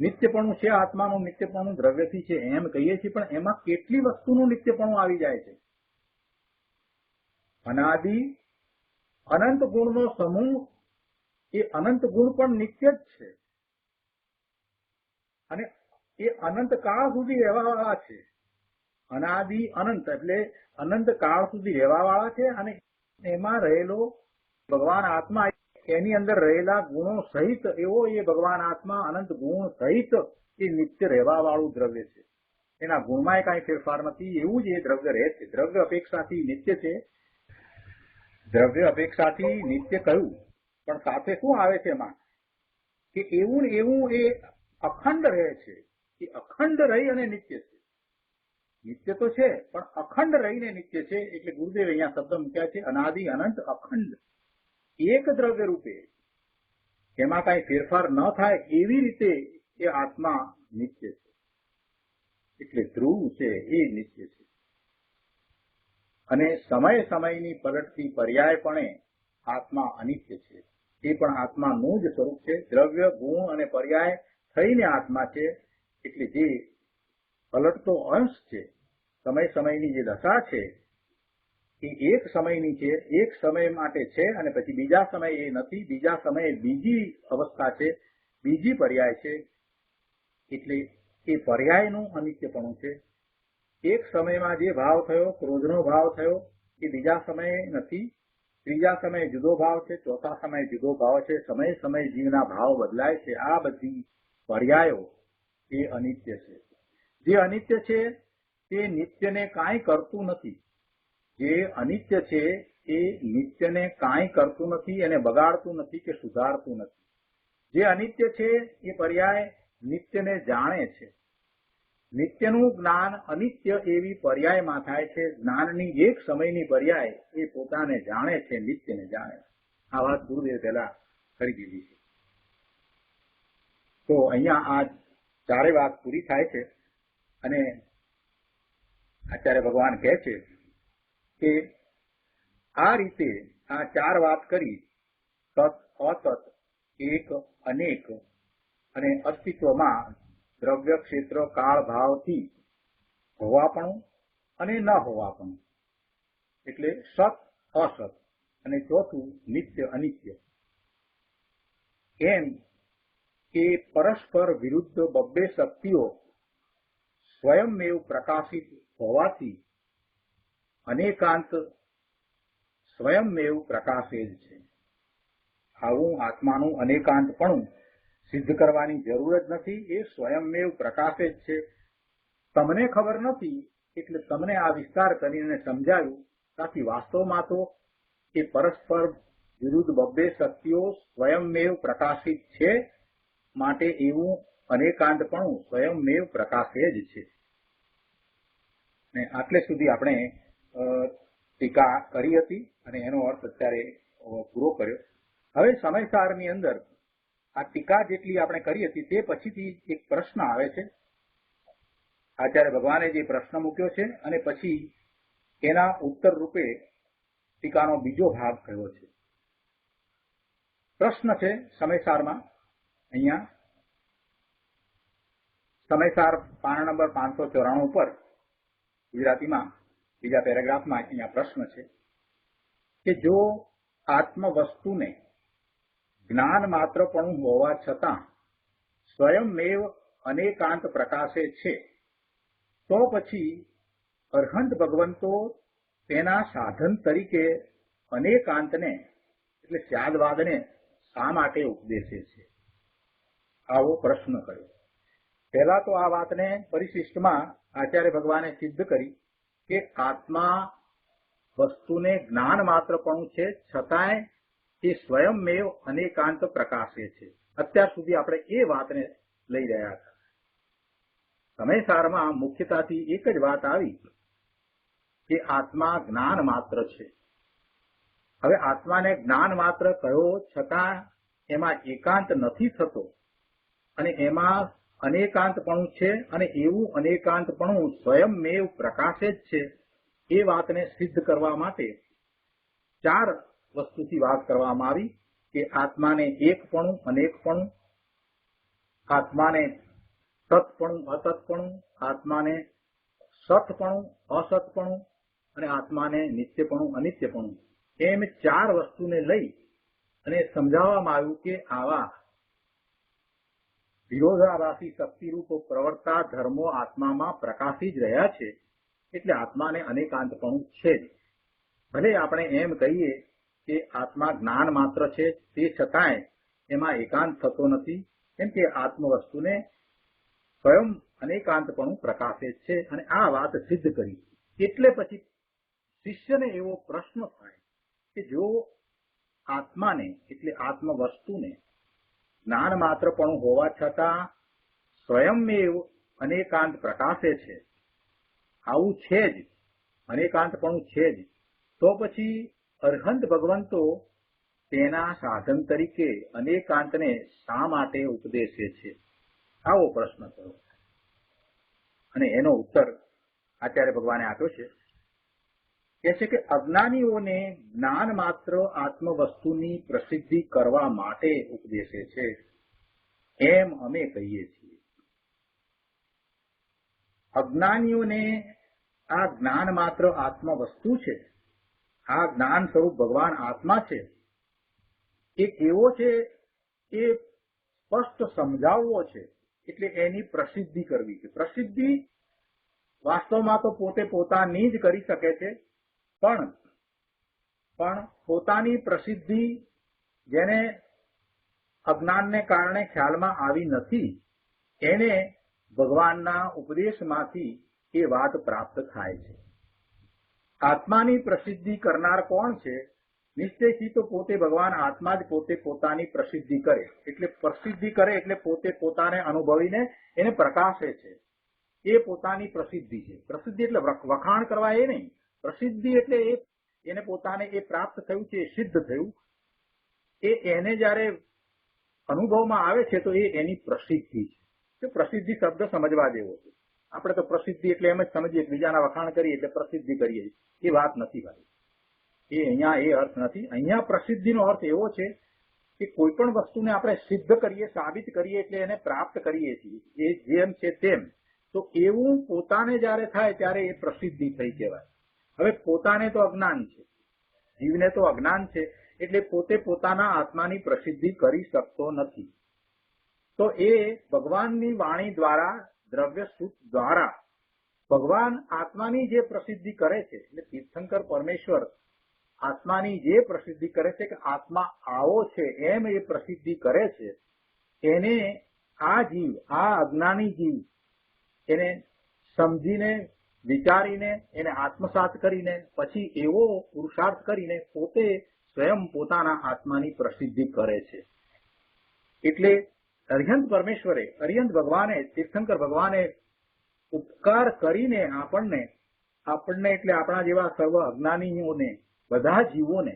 નિત્યપણું છે આત્માનું, નિત્યપણું દ્રવ્યથી છે એમ કહીએ છીએ, પણ એમાં કેટલી વસ્તુનું નિત્યપણું આવી જાય છે. અનાદિ અનંત ગુણનો સમૂહ, એ અનંત ગુણ પણ નિત્ય જ છે, અને એ અનંત કાળ સુધી રહેવાવાળા છે. અનાદિ અનંત એટલે અનંત કાળ સુધી રહેવાવાળા છે, અને એમાં રહેલો ભગવાન આત્મા, એની અંદર રહેલા ગુણો સહિત એવો એ ભગવાન આત્મા અનંત ગુણ સહિત એ નિત્ય રહેવાવાળું દ્રવ્ય છે. એના ગુણમાં કાંઈ ફેરફાર નથી, એવું જ એ દ્રવ્ય રહે છે. દ્રવ્ય અપેક્ષાથી નિત્ય છે. દ્રવ્ય અપેક્ષાથી નિત્ય કહ્યું, પણ સાથે શું આવે છે એમાં કે એવું ને એવું એ અખંડ રહે છે. એ અખંડ રહી અને નિત્ય છે. નિત્ય તો છે પણ અખંડ રહીને નિત્ય છે. એટલે ગુરુદેવ અહીંયા શબ્દ મૂક્યા છે, અનાદિ અનંત અખંડ એક દ્રવ્ય રૂપે, એમાં કાંઈ ફેરફાર ન થાય એવી રીતે એ આત્મા નિત્ય છે. એટલે ધ્રુવ છે એ નિત્ય છે. અને સમય સમયની પલટતી પર્યાયપણે આત્મા અનિત્ય છે. એ પણ આત્માનું જ સ્વરૂપ છે. દ્રવ્ય, ગુણ અને પર્યાય થઈને આત્મા છે. એટલે જે પલટતો અંશ છે, સમય સમયની જે દશા છે, એ એક સમયની છે, એક સમય માટે છે, અને પછી બીજા સમયે એ નથી, બીજા સમયે બીજી અવસ્થા છે, બીજી પર્યાય છે. એટલે એ પર્યાયનું અનિત્યપણું છે. એક સમયમાં જે ભાવ થયો, ક્રોધનો ભાવ થયો, એ બીજા સમયે નથી, ત્રીજા સમયે જુદો ભાવ છે, ચોથા સમયે જુદો ભાવ છે. સમય સમય જીવના ભાવ બદલાય છે. આ બધી પર્યાયો એ અનિત્ય છે. જે અનિત્ય છે તે નિત્યને કાંઈ કરતું નથી. જે અનિત્ય છે એ નિત્યને કાંઈ કરતું નથી, એને બગાડતું નથી કે સુધારતું નથી. જે અનિત્ય છે એ પર્યાય નિત્યને જાણે છે. નિત્યનું જ્ઞાન અનિત્ય એવી પર્યાયમાં થાય છે. જ્ઞાનની એક સમયની પર્યાય એ પોતાને જાણે છે, નિત્યને જાણે. આ વાત ગુરુદેવ પહેલા કરી દીધી છે. તો અહીંયા આ ચારે વાત પૂરી થાય છે અને આચાર્ય ભગવાન કહે છે કે આ રીતે આ ચાર વાત કરી, તત અતત, એક અનેક અને અસ્તિત્વમાં દ્રવ્ય ક્ષેત્ર કાળ ભાવથી હોવાપણું અને ન હોવાપણું, એટલે સત અસત, અને ચોથું નિત્ય અનિત્ય. એમ કે પરસ્પર વિરુદ્ધ બબ્બે શક્તિઓ સ્વયંમેવ પ્રકાશિત હોવાથી અનેકાંત સ્વયંમેવ પ્રકાશે જ છે. આવું આત્માનું અનેકાંતપણું સિદ્ધ કરવાની જરૂર જ નથી, એ સ્વયંમેવ પ્રકાશે જ છે. તમને ખબર નથી એટલે તમને આ વિસ્તાર કરીને સમજાવ્યું, બાકી વાસ્તવમાં તો એ પરસ્પર વિરુદ્ધ બબ્બે શક્તિઓ સ્વયંમેવ પ્રકાશિત છે, માટે એવું અનેકાંતપણું સ્વયંમેવ પ્રકાશે જ છે. ને આટલે સુધી આપણે ટીકા કરી હતી અને એનો અર્થ અત્યારે પૂરો કર્યો. હવે સમયસારની અંદર આ ટીકા જેટલી આપણે કરી હતી તે પછીથી એક પ્રશ્ન આવે છે. આચાર્ય ભગવાને જે પ્રશ્ન મૂક્યો છે અને પછી એના ઉત્તર રૂપે ટીકાનો બીજો ભાગ કયો છે. પ્રશ્ન છે સમયસારમાં, અહીંયા સમયસાર પાના નંબર 594 ઉપર ગુજરાતીમાં બીજા પેરેગ્રાફમાં અહીંયા પ્રશ્ન છે કે જો આત્મ વસ્તુને જ્ઞાન માત્રપણું હોવા છતાં સ્વયંમેવ અનેકાંત પ્રકાશે છે, તો પછી અરહંત ભગવંતો તેના સાધન તરીકે અનેકાંતને એટલે સ્યાદવાદને શા માટે ઉપદેશે છે? આવો પ્રશ્ન કર્યો. પહેલા તો આ વાતને પરિશિષ્ટમાં આચાર્ય ભગવાને સિદ્ધ કરી કે આત્મા વસ્તુને જ્ઞાન માત્રપણું છે, છતાંય એ સ્વયંમેવ અનેકાંત પ્રકાશે છે. અત્યાર સુધી આપણે એ વાતને લઈ રહ્યા હતા. સમયસારમાં મુખ્યતાથી એક જ વાત આવી કે આત્મા જ્ઞાન માત્ર છે. હવે આત્માને જ્ઞાન માત્ર કહ્યો છતાં એમાં એકાંત નથી થતો અને એમાં અનેકાંતપણું છે, અને એવું અનેકાંતપણું સ્વયંમેવ પ્રકાશે જ છે. એ વાતને સિદ્ધ કરવા માટે ચાર વસ્તુથી વાત કરવામાં આવી કે આત્માને એકપણું, અનેકપણું, આત્માને સતપણું, અસતપણું, આત્માને સતપણું, અસતપણું અને આત્માને નિત્યપણું, અનિત્યપણું, એમ ચાર વસ્તુને લઈ અને સમજાવવામાં આવ્યું કે આવા વિરોધાભાસી શક્તિરૂપ પ્રવર્તા ધર્મો આત્મામાં પ્રકાશી જ રહ્યા છે, એટલે આત્માને અનેકાંતપણું છે જ. ભલે આપણે એમ કહીએ કે આત્મા જ્ઞાન માત્ર છે, તે છતાંય એમાં એકાંત થતો નથી, કેમ કે આત્મ વસ્તુને સ્વયં અનેકાંતપણું પ્રકાશે છે, અને આ વાત સિદ્ધ કરી. એટલે પછી શિષ્યને એવો પ્રશ્ન થાય કે જો આત્માને એટલે આત્મ વસ્તુને જ્ઞાન માત્રપણું હોવા છતાં સ્વયંમેવ અનેકાંત પ્રકાશે છે, આવું છે જ, અનેકાંતપણું છે જ, તો પછી અરહંત ભગવંતો તેના સાધન તરીકે અનેકાંતને શા માટે ઉપદેશે છે? આવો પ્રશ્ન થયો અને એનો ઉત્તર આચાર્ય ભગવાને આપ્યો છે. કહે છે કે અજ્ઞાનીઓને જ્ઞાન માત્ર આત્મવસ્તુની પ્રસિદ્ધિ કરવા માટે ઉપદેશે છે, એમ અમે કહીએ છીએ. અજ્ઞાનીઓને આ જ્ઞાન માત્ર આત્મવસ્તુ છે, આ જ્ઞાન સ્વરૂપ ભગવાન આત્મા છે, એ કેવો છે એ સ્પષ્ટ સમજાવવો છે, એટલે એની પ્રસિદ્ધિ કરવી છે. પ્રસિદ્ધિ વાસ્તવમાં તો પોતે પોતાની જ કરી શકે છે, પણ પોતાની પ્રસિદ્ધિ જેને અજ્ઞાનને કારણે ખ્યાલમાં આવી નથી, એને ભગવાનના ઉપદેશમાંથી એ વાત પ્રાપ્ત થાય છે. આત્માની પ્રસિદ્ધિ કરનાર કોણ છે? નિશ્ચયથી તો પોતે ભગવાન આત્મા જ પોતે પોતાની પ્રસિદ્ધિ કરે, એટલે પ્રસિદ્ધિ કરે એટલે પોતે પોતાને અનુભવીને એને પ્રકાશે છે. એ પોતાની પ્રસિદ્ધિ છે. પ્રસિદ્ધિ એટલે વખાણ કરવા એ નહીં, પ્રસિદ્ધિ એટલે એને પોતાને એ પ્રાપ્ત થયું છે, એ સિદ્ધ થયું, એને જયારે અનુભવમાં આવે છે તો એ એની પ્રસિદ્ધિ છે. પ્રસિદ્ધિ શબ્દ સમજવા જેવો છે. આપણે તો પ્રસિદ્ધિ એટલે એમ જ સમજીએ બીજાના વખાણ કરીએ એટલે પ્રસિદ્ધિ કરીએ, એ વાત નથી ભાઈ. એ અહીંયા એ અર્થ નથી. અહીંયા પ્રસિદ્ધિનો અર્થ એવો છે કે કોઈ પણ વસ્તુને આપણે સિદ્ધ કરીએ, સાબિત કરીએ એટલે એને પ્રાપ્ત કરીએ છીએ. એ જેમ છે તેમ. તો એવું પોતાને જયારે થાય ત્યારે એ પ્રસિદ્ધિ થઈ કહેવાય. હવે પોતાને તો અજ્ઞાન છે, જીવને તો અજ્ઞાન છે, એટલે પોતે પોતાના આત્માની પ્રસિદ્ધિ કરી શકતો નથી. તો એ ભગવાનની વાણી દ્વારા, દ્રવ્ય સુખ દ્વારા ભગવાન આત્માની જે પ્રસિદ્ધિ કરે છે, એટલે તીર્થંકર પરમેશ્વર આત્માની જે પ્રસિદ્ધિ કરે છે કે આત્મા આવો છે એમ એ પ્રસિદ્ધિ કરે છે, એને આ જીવ, આ અજ્ઞાની જીવ એને સમજીને, વિચારીને, એને આત્મસાત કરીને પછી એવો પુરુષાર્થ કરીને પોતે સ્વયં પોતાના આત્માની પ્રસિદ્ધિ કરે છે. એટલે અરિહંત પરમેશ્વરે, અરિહંત ભગવાને, તીર્થંકર ભગવાને ઉપકાર કરીને આપણને એટલે આપણા જેવા સર્વ અજ્ઞાનીઓને, બધા જીવોને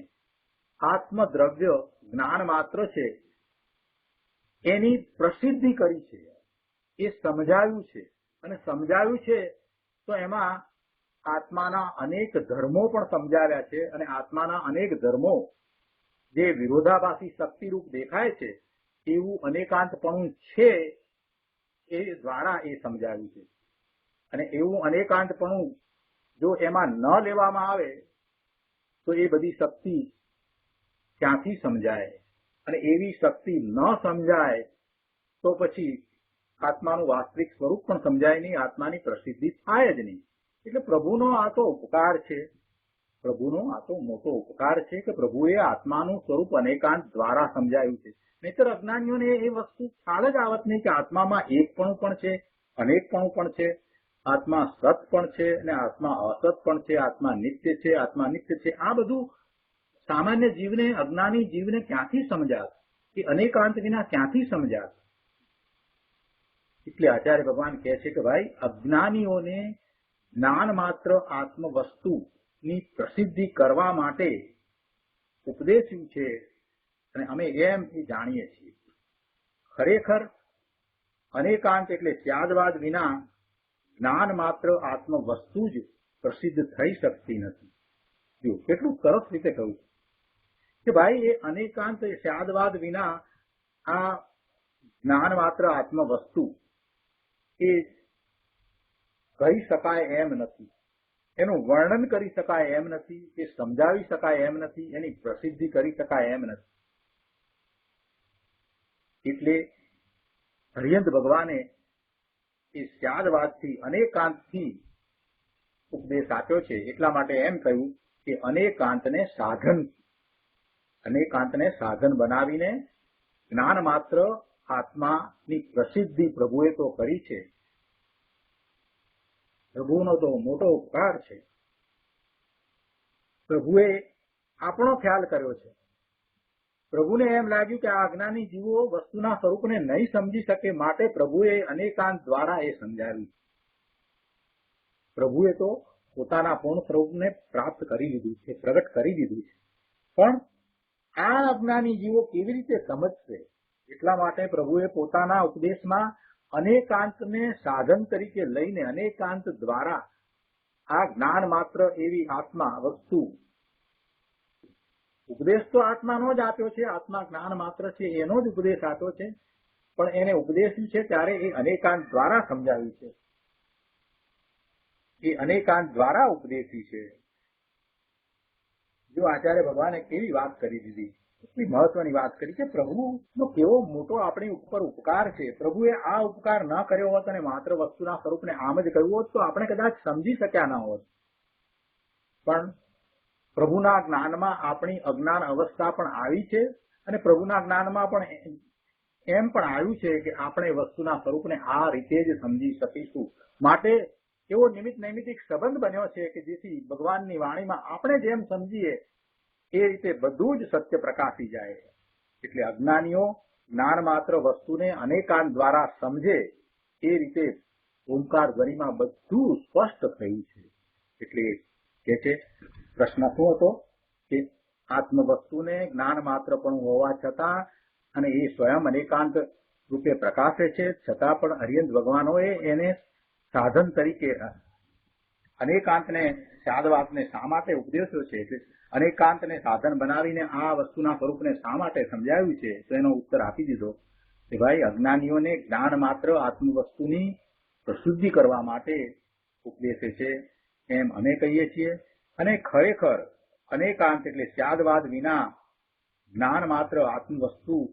આત્મદ્રવ્ય જ્ઞાન માત્ર છે એની પ્રસિદ્ધિ કરી છે. એ સમજાવ્યું છે. અને સમજાવ્યું છે તો એમાં આત્માના અનેક ધર્મો પણ સમજાવ્યા છે. અને આત્માના અનેક ધર્મો જે વિરોધાભાસી શક્તિરૂપ દેખાય છે એવું અનેકાંતપણું છે એ દ્વારા એ સમજાવ્યું છે. અને એવું અનેકાંતપણું જો એમાં ન લેવામાં આવે તો એ બધી શક્તિ ક્યાંથી સમજાય? અને એવી શક્તિ ન સમજાય તો પછી આત્માનું વાસ્તવિક સ્વરૂપ પણ સમજાય નહીં, આત્માની પ્રસિદ્ધિ થાય જ નહીં. એટલે પ્રભુનો આ તો ઉપકાર છે, પ્રભુનો આ તો મોટો ઉપકાર છે કે પ્રભુએ આત્માનું સ્વરૂપ અનેકાંત દ્વારા સમજાયું છે. નહીતર અજ્ઞાનીઓને એ વસ્તુ ખ્યાલ જ આવત નહીં કે આત્મામાં એકપણું પણ છે, અનેકપણું પણ છે, આત્મા સત પણ છે અને આત્મા અસત પણ છે, આત્મા નિત્ય છે, આત્મા નિત્ય છે. આ બધું સામાન્ય જીવને, અજ્ઞાની જીવને ક્યાંથી સમજાત? એ અનેકાંત વિના ક્યાંથી સમજાત? એટલે આચાર્ય ભગવાન કહે છે કે ભાઈ, અજ્ઞાનીઓને જ્ઞાન માત્ર આત્મ વસ્તુની પ્રસિદ્ધિ કરવા માટે ઉપદેશ્યું છે. અને અમે એમ એ જાણીએ છીએ. ખરેખર અનેકાંત એટલે ત્યાગવાદ વિના જ્ઞાન માત્ર આત્મ વસ્તુ જ પ્રસિદ્ધ થઈ શકતી નથી. જો કેટલું સરસ રીતે કહ્યું કે ભાઈ, એ અનેકાંત સ્યાદવાદ વિના આ જ્ઞાન માત્ર આત્મ વસ્તુ એ કહી શકાય એમ નથી, એનું વર્ણન કરી શકાય એમ નથી, એ સમજાવી શકાય એમ નથી, એની પ્રસિદ્ધિ કરી શકાય એમ નથી. એટલે હરિયંત ભગવાને એ સ્યાદવાદથી, અનેકાંતથી ઉપદેશ આપ્યો છે. એટલા માટે એમ કહ્યું કે અનેકાંતને સાધન બનાવીને જ્ઞાન માત્ર આત્માની પ્રસિદ્ધિ પ્રભુએ તો કરી છે. પ્રભુનો તો મોટો ઉપકાર છે. પ્રભુએ આપણો ખ્યાલ કર્યો છે. પ્રભુને એમ લાગ્યું કે આ અજ્ઞાની જીવો વસ્તુના સ્વરૂપને નહીં સમજી શકે, માટે પ્રભુએ અનેકાંત દ્વારા એ સમજાવ્યું. પ્રભુએ તો પોતાના પૂર્ણ સ્વરૂપને પ્રાપ્ત કરી લીધું છે, પ્રગટ કરી દીધું છે. પણ આ અજ્ઞાની જીવો કેવી રીતે સમજશે? એટલા માટે પ્રભુએ પોતાના ઉપદેશમાં અનેકાંતને સાધન તરીકે લઈને, અનેકાંત દ્વારા આ જ્ઞાન માત્ર એવી આત્મા વસ્તુ, ઉપદેશ તો આત્માનો જ આપ્યો છે, આત્મા જ્ઞાન માત્ર છે એનો જ ઉપદેશ આપ્યો છે. પણ એને ઉપદેશ્યું છે ત્યારે એ અનેકાંત દ્વારા સમજાવ્યું છે, એ અનેકાંત દ્વારા ઉપદેશી છે. જો આચાર્ય ભગવાને કેવી વાત કરી દીધી, એટલી મહત્વની વાત કરી કે પ્રભુનો કેવો મોટો આપણી ઉપર ઉપકાર છે. પ્રભુએ આ ઉપકાર ન કર્યો હોત અને માત્ર વસ્તુના સ્વરૂપને આમ જ કહ્યું હોત તો આપણે કદાચ સમજી શક્યા ન હોત. પણ પ્રભુના જ્ઞાનમાં આપણી અજ્ઞાન અવસ્થા પણ આવી છે અને પ્રભુના જ્ઞાનમાં પણ એમ પણ આવ્યું છે કે આપણે વસ્તુના સ્વરૂપને આ રીતે જ સમજી શકીશું. માટે એવો નિમિત્ત નૈમિતિક સંબંધ બન્યો છે કે જેથી ભગવાનની વાણીમાં આપણે જેમ સમજીએ એ રીતે બધું જ સત્ય પ્રકાશી જાય. એટલે અજ્ઞાનીઓ જ્ઞાન માત્ર વસ્તુને અનેકાંત દ્વારા સમજે એ રીતે ઓમકાર ધ્વનિમાં બધું સ્પષ્ટ થયું છે. એટલે કે છે પ્રશ્ન શું હતો કે આત્મ વસ્તુને જ્ઞાન માત્ર પણ હોવા છતાં અને એ સ્વયં અનેકાંત રૂપે પ્રકાશે છે, છતાં પણ હરિયંત ભગવાનોએ એને સાધન તરીકે અનેકાંતને શાદવાદને શા માટે ઉપદેશ્યો છે, એટલે અનેકાંતને સાધન બનાવીને આ વસ્તુના સ્વરૂપને શા માટે સમજાવ્યું છે, તો એનો ઉત્તર આપી દીધો કે ભાઈ અજ્ઞાનીઓને જ્ઞાન માત્ર આત્મવસ્તુની પ્રશુદ્ધિ કરવા માટે ઉપદેશે છે એમ અમે કહીએ છીએ. અને ખરેખર અનેકાંત એટલે સ્યાદવાદ વિના જ્ઞાન માત્ર આત્મવસ્તુની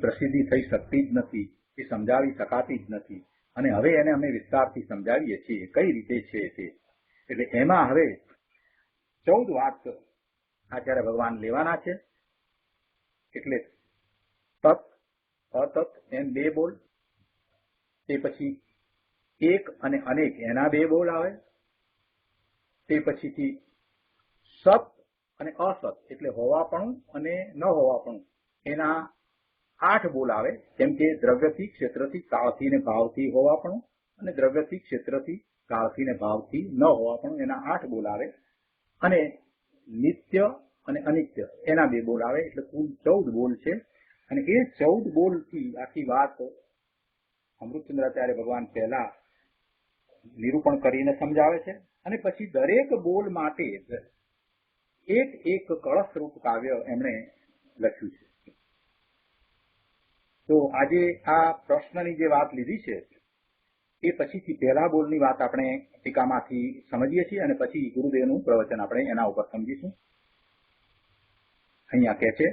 પ્રસિદ્ધિ થઈ શકતી જ નથી, એ સમજાવી શકાતી જ નથી. અને હવે એને અમે વિસ્તારથી સમજાવીએ છીએ કઈ રીતે છે તે. એટલે એમાં હવે 14 વાત આચાર્ય ભગવાન લેવાના છે. એટલે તત્ અતત્ એમ 2 બોલ, તે પછી એક અને અનેક એના 2 બોલ આવે, તે પછીથી સત અને અસત એટલે હોવાપણું અને ન હોવાપણું એના 8 બોલ આવે. જેમ કે દ્રવ્યથી, ક્ષેત્રથી, કાળથી ને ભાવથી હોવાપણું અને દ્રવ્યથી, ક્ષેત્રથી, કાળથી ને ભાવથી ન હોવાપણું એના 8 બોલ આવે. અને નિત્ય અને અનિત્ય એના 2 બોલ આવે. એટલે કુલ 14 બોલ છે. અને એ 14 બોલથી આખી વાત અમૃતચંદ્રાચાર્ય ભગવાન પહેલા નિરૂપણ કરીને સમજાવે છે અને પછી દરેક બોલ માટે એક એક કળશ રૂપ કાવ્ય એમણે લખ્યું છે. તો આજે આ પ્રશ્નની જે વાત લીધી છે એ પછીથી પહેલા બોલની વાત આપણે ટીકામાંથી સમજીએ છીએ અને પછી ગુરુદેવનું પ્રવચન આપણે એના ઉપર સમજીશું. અહીંયા કહે છે,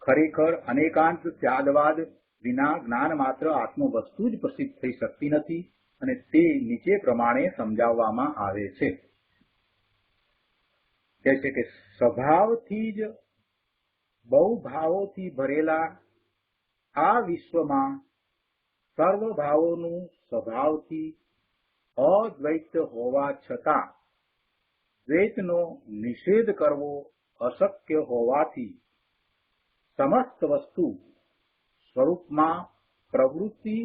ખરેખર અનેકાંત ત્યાગવાદ વિના જ્ઞાન માત્ર આત્મવસ્તુ જ પ્રસિદ્ધ થઈ શકતી નથી અને તે નીચે પ્રમાણે સમજાવવામાં આવે છે. કહે છે કે સ્વભાવથી જ બહુ ભાવોથી ભરેલા આ વિશ્વમાં સર્વ ભાવોનું સ્વભાવથી અદ્વૈત હોવા છતાં દ્વૈતનો નિષેધ કરવો અશક્ય હોવાથી સમસ્ત વસ્તુ સ્વરૂપમાં પ્રવૃત્તિ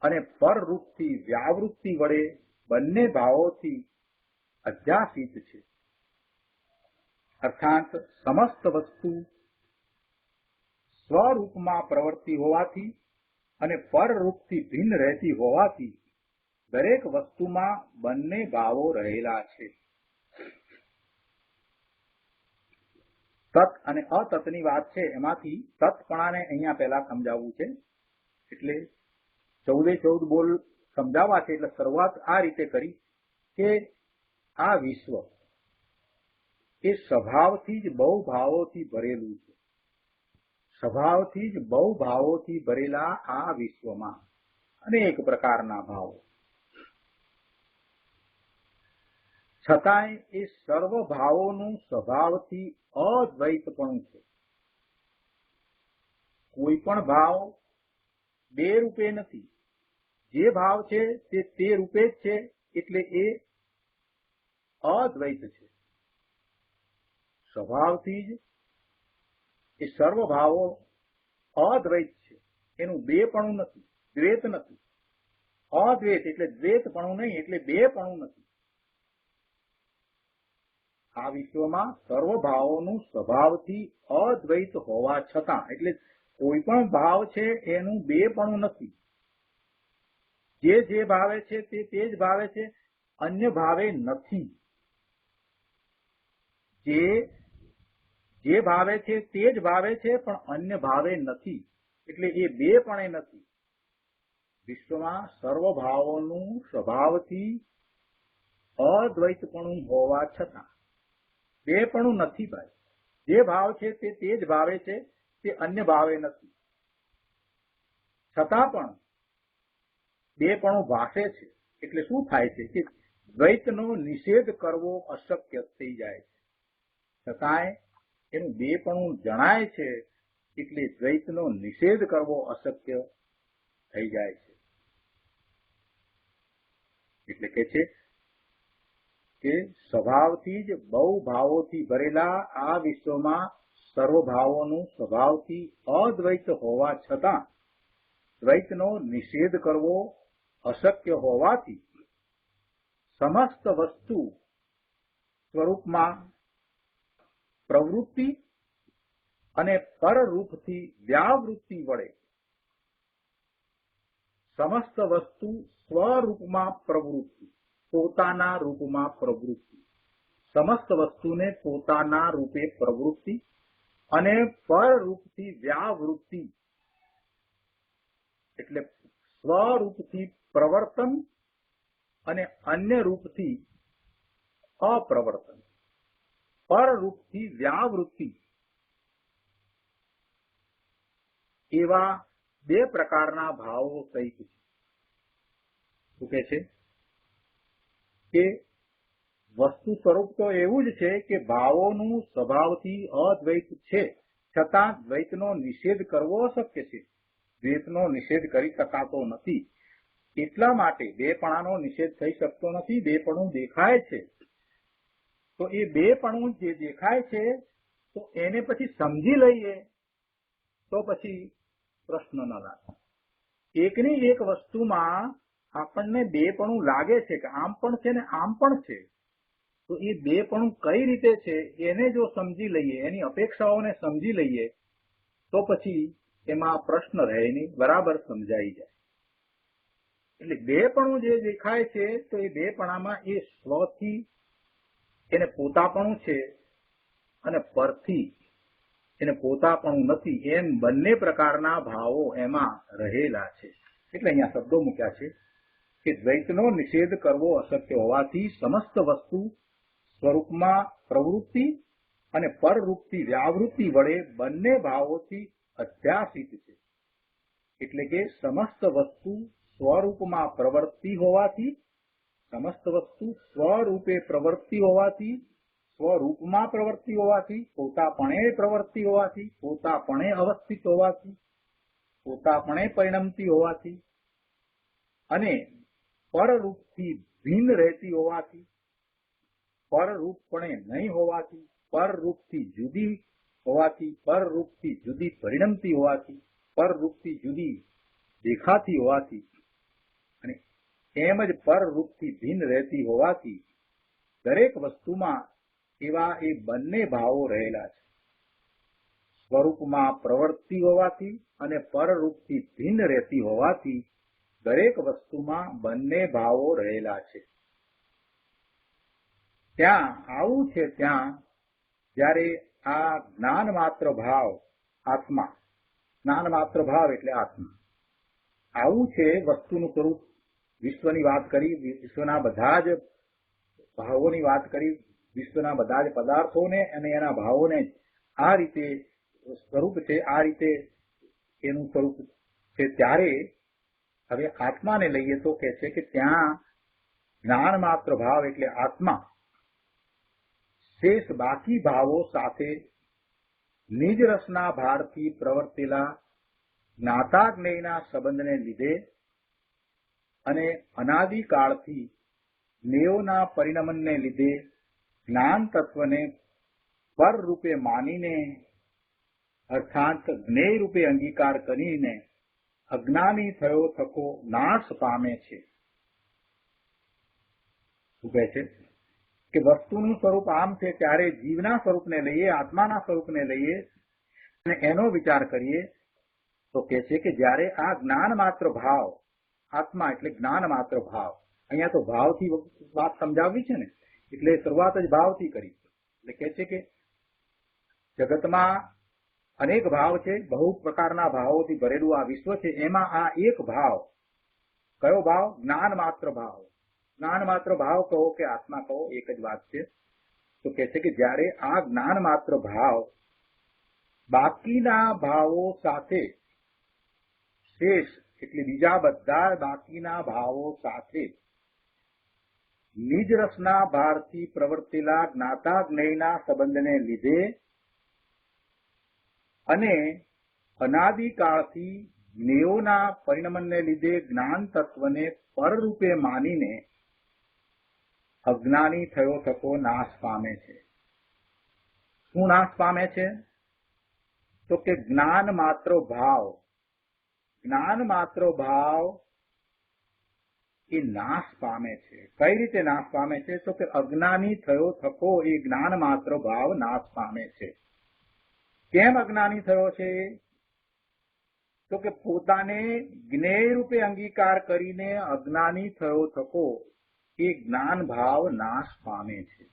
અને પરરૂપથી વ્યાવૃત્તિ વડે બંને ભાવોથી અધ્યાસિત છે. અર્થાત સમસ્ત વસ્તુ સ્વરૂપમાં પ્રવૃત્તિ હોવાથી અને પરરૂપથી ભિન્ન રહેતી હોવાથી દરેક વસ્તુમાં બંને ભાવો રહેલા છે. તત્ અને અતત્ની વાત છે, એમાંથી તત્પણાને અહીંયા પહેલા સમજાવવું છે. એટલે 14 બોલ સમજાવવા છે. એટલે શરૂઆત આ રીતે કરી કે આ વિશ્વ એ સ્વભાવથી જ બહુ ભાવોથી ભરેલું છે. સ્વભાવથી જ બહુ ભાવોથી ભરેલા આ વિશ્વમાં અનેક પ્રકારના ભાવો, છતાંય એ સર્વ ભાવોનું સ્વભાવથી અદ્વૈતપણું છે. કોઈ પણ ભાવ બે રૂપે નથી. જે ભાવ છે તે રૂપે જ છે, એટલે એ અદ્વૈત છે. સ્વભાવથી જ એ સર્વ ભાવો અદ્વૈત છે. એનું બેપણું નથી, દ્વૈત નથી. અદ્વૈત એટલે દ્વૈતપણું નહીં, એટલે બેપણું નથી. આ વિશ્વમાં સર્વ ભાવોનું સ્વભાવથી અદ્વૈત હોવા છતાં, એટલે કોઈ પણ ભાવ છે એનું બેપણું નથી. જે ભાવે છે તે જ ભાવે છે, અન્ય ભાવે નથી. જે ભાવે છે તે જ ભાવે છે, પણ અન્ય ભાવે નથી. એટલે એ બેપણે નથી. વિશ્વમાં સર્વ ભાવોનું સ્વભાવથી અદ્વૈતપણું હોવા છતાં બેપણું નથી. ભાઈ, જે ભાવ છે તે જ ભાવે છે, તે અન્ય ભાવે નથી. છતાં પણ બેપણું ભાષે છે. એટલે શું થાય છે કે દ્વૈતનો નિષેધ કરવો અશક્ય થઈ જાય છે. છતાંય એનું બેપણું જણાય છે, એટલે દ્વૈતનો નિષેધ કરવો અશક્ય થઈ જાય છે. એટલે કે છે કે સ્વભાવથી જ બહુ ભાવોથી ભરેલા આ વિશ્વમાં સર્વ ભાવોનું સ્વભાવથી અદ્વૈત હોવા છતાં દ્વૈતનો નિષેધ કરવો અશક્ય હોવાથી સમસ્ત વસ્તુ સ્વરૂપમાં પ્રવૃત્તિ અને પરરૂપથી વ્યાવૃત્તિ વડે સમસ્ત વસ્તુ સ્વરૂપમાં પ્રવૃત્તિ, પોતાના રૂપમાં પ્રવૃત્તિ, સમસ્ત વસ્તુને પોતાના રૂપે પ્રવૃત્તિ અને પરરૂપથી વ્યાવૃત્તિ એટલે સ્વરૂપથી પ્રવર્તન અને અન્ય રૂપથી અપ્રવર્તન, પરરૂપથી વ્યાવૃત્તિ એવા બે પ્રકારના ભાવો સહિત છે. શું કહે છે કે વસ્તુ સ્વરૂપ તો એવું જ છે કે ભાવોનું સ્વભાવથી અદ્વૈત છે, છતાં દ્વૈતનો નિષેધ કરવો અશક્ય છે. દ્વૈતનો નિષેધ કરી શકાતો નથી. એટલા માટે બેપણાનો નિષેધ થઈ શકતો નથી. બેપણું દેખાય છે તો એ બેપણું જે દેખાય છે તો એને પછી સમજી લઈએ તો પછી પ્રશ્ન ન લાગે. એકની એક વસ્તુમાં આપણને બેપણું લાગે છે કે આમ પણ છે ને આમ પણ છે, તો એ બેપણું કઈ રીતે છે એને જો સમજી લઈએ, એની અપેક્ષાઓને સમજી લઈએ તો પછી એમાં પ્રશ્ન રહે નહીં, બરાબર સમજાઈ જાય. એટલે બેપણું જે દેખાય છે તો એ બેપણામાં એ સ્વથી એને પોતાપણું છે અને પરથી એને પોતાપણું નથી, એમ બંને પ્રકારના ભાવો એમાં રહેલા છે. એટલે અહીંયા શબ્દો મૂક્યા છે કે દ્વૈતનો નિષેધ કરવો અશક્ય હોવાથી સમસ્ત વસ્તુ સ્વરૂપમાં પ્રવૃત્તિ અને પરરૂપથી વ્યાવૃત્તિ વડે બંને ભાવોથી અધ્યાસિત છે. એટલે કે સમસ્ત વસ્તુ સ્વરૂપમાં પ્રવૃત્તિ હોવાથી, સમસ્ત વસ્તુ સ્વરૂપે પ્રવૃત્તિ હોવાથી, સ્વરૂપમાં પ્રવૃત્તિ હોવાથી, પોતાપણે પ્રવૃત્તિ હોવાથી, પોતાપણે અવસ્થિત હોવાથી, પોતાપણે પરિણમતી હોવાથી અને પરરૂપથી ભિન્ન રહેતી હોવાથી, પરરૂપપણે નહીં હોવાથી, પરરૂપથી જુદી હોવાથી, પરરૂપથી જુદી પરિણમતી હોવાથી, પરરૂપથી જુદી દેખાતી હોવાથી અને એમ જ પરરૂપથી ભિન્ન રહેતી હોવાથી દરેક વસ્તુમાં એવા એ બંને ભાવો રહેલા છે. સ્વરૂપમાં પ્રવૃત્તિ હોવાથી અને પરરૂપથી ભિન્ન રહેતી હોવાથી દરેક વસ્તુમાં બંને ભાવો રહેલા છે. ત્યાં આવું છે ત્યાં જ્યારે આ જ્ઞાન માત્ર ભાવ આત્મા, જ્ઞાન માત્ર ભાવ એટલે આત્મા આવું છે, વસ્તુનું સ્વરૂપ વિશ્વની વાત કરી, વિશ્વના બધા જ ભાવોની વાત કરી, વિશ્વના બધા જ પદાર્થોને અને એના ભાવોને આ રીતે સ્વરૂપ છે, આ રીતે એનું સ્વરૂપ છે. ત્યારે હવે આત્માને લઈએ તો કહે છે કે ત્યાં જ્ઞાન માત્ર ભાવ એટલે આત્મા શેષ બાકી ભાવો સાથે નિજ રસના ભારથી પ્રવર્તેલા જ્ઞાતા જ્ઞેયના સંબંધને લીધે અને અનાદિકાળથી જ્ઞેયોના પરિણમનને લીધે જ્ઞાન તત્વને પર રૂપે માનીને અર્થાત જ્ઞેય રૂપે અંગીકાર કરીને અજ્ઞાની થયો થકો નાશ પામે છે. શું કહે છે કે વસ્તુનું સ્વરૂપ આમ છે ત્યારે જીવના સ્વરૂપને લઈએ, આત્માના સ્વરૂપને લઈએ અને એનો વિચાર કરીએ તો કહે છે કે જ્યારે આ જ્ઞાન માત્ર ભાવ, આત્મા એટલે જ્ઞાન માત્ર ભાવ, અહીંયા તો ભાવથી વાત સમજાવવી છે ને, એટલે શરૂઆત જ ભાવથી કરી. એટલે કહે છે કે જગતમાં અનેક ભાવ છે, બહુ પ્રકારના ભાવોથી ભરેલું આ વિશ્વ છે, એમાં આ એક ભાવ, કયો ભાવ? જ્ઞાન માત્ર ભાવ. જ્ઞાન માત્ર ભાવ કહો કે આત્મા કહો એક જ વાત છે. તો કહે છે કે જ્યારે આ જ્ઞાન માત્ર ભાવ બાકીના ભાવો સાથે શેષ એટલે બીજા બધા બાકીના ભાવો સાથે નિજ રસના ભારથી પ્રવર્તેલા જ્ઞાતા જ્ઞેયના સંબંધને લીધે અને અનાદિકાળથી જ્ઞેયોના પરિણમનને લીધે જ્ઞાન તત્વને પરરૂપે માનીને અજ્ઞાની થયો થકો નાશ પામે છે. શું નાશ પામે છે? તો કે જ્ઞાન માત્ર ભાવ, જ્ઞાન માત્ર ભાવ એ નાશ પામે છે. કઈ રીતે નાશ પામે છે? તો કે અજ્ઞાની થયો થકો એ જ્ઞાન માત્ર ભાવ નાશ પામે છે. કેમ અજ્ઞાની થયો છે? તો કે પોતાને જ્ઞેય રૂપે અંગીકાર કરીને અજ્ઞાની થયો થકો એ જ્ઞાન ભાવ નાશ પામે છે.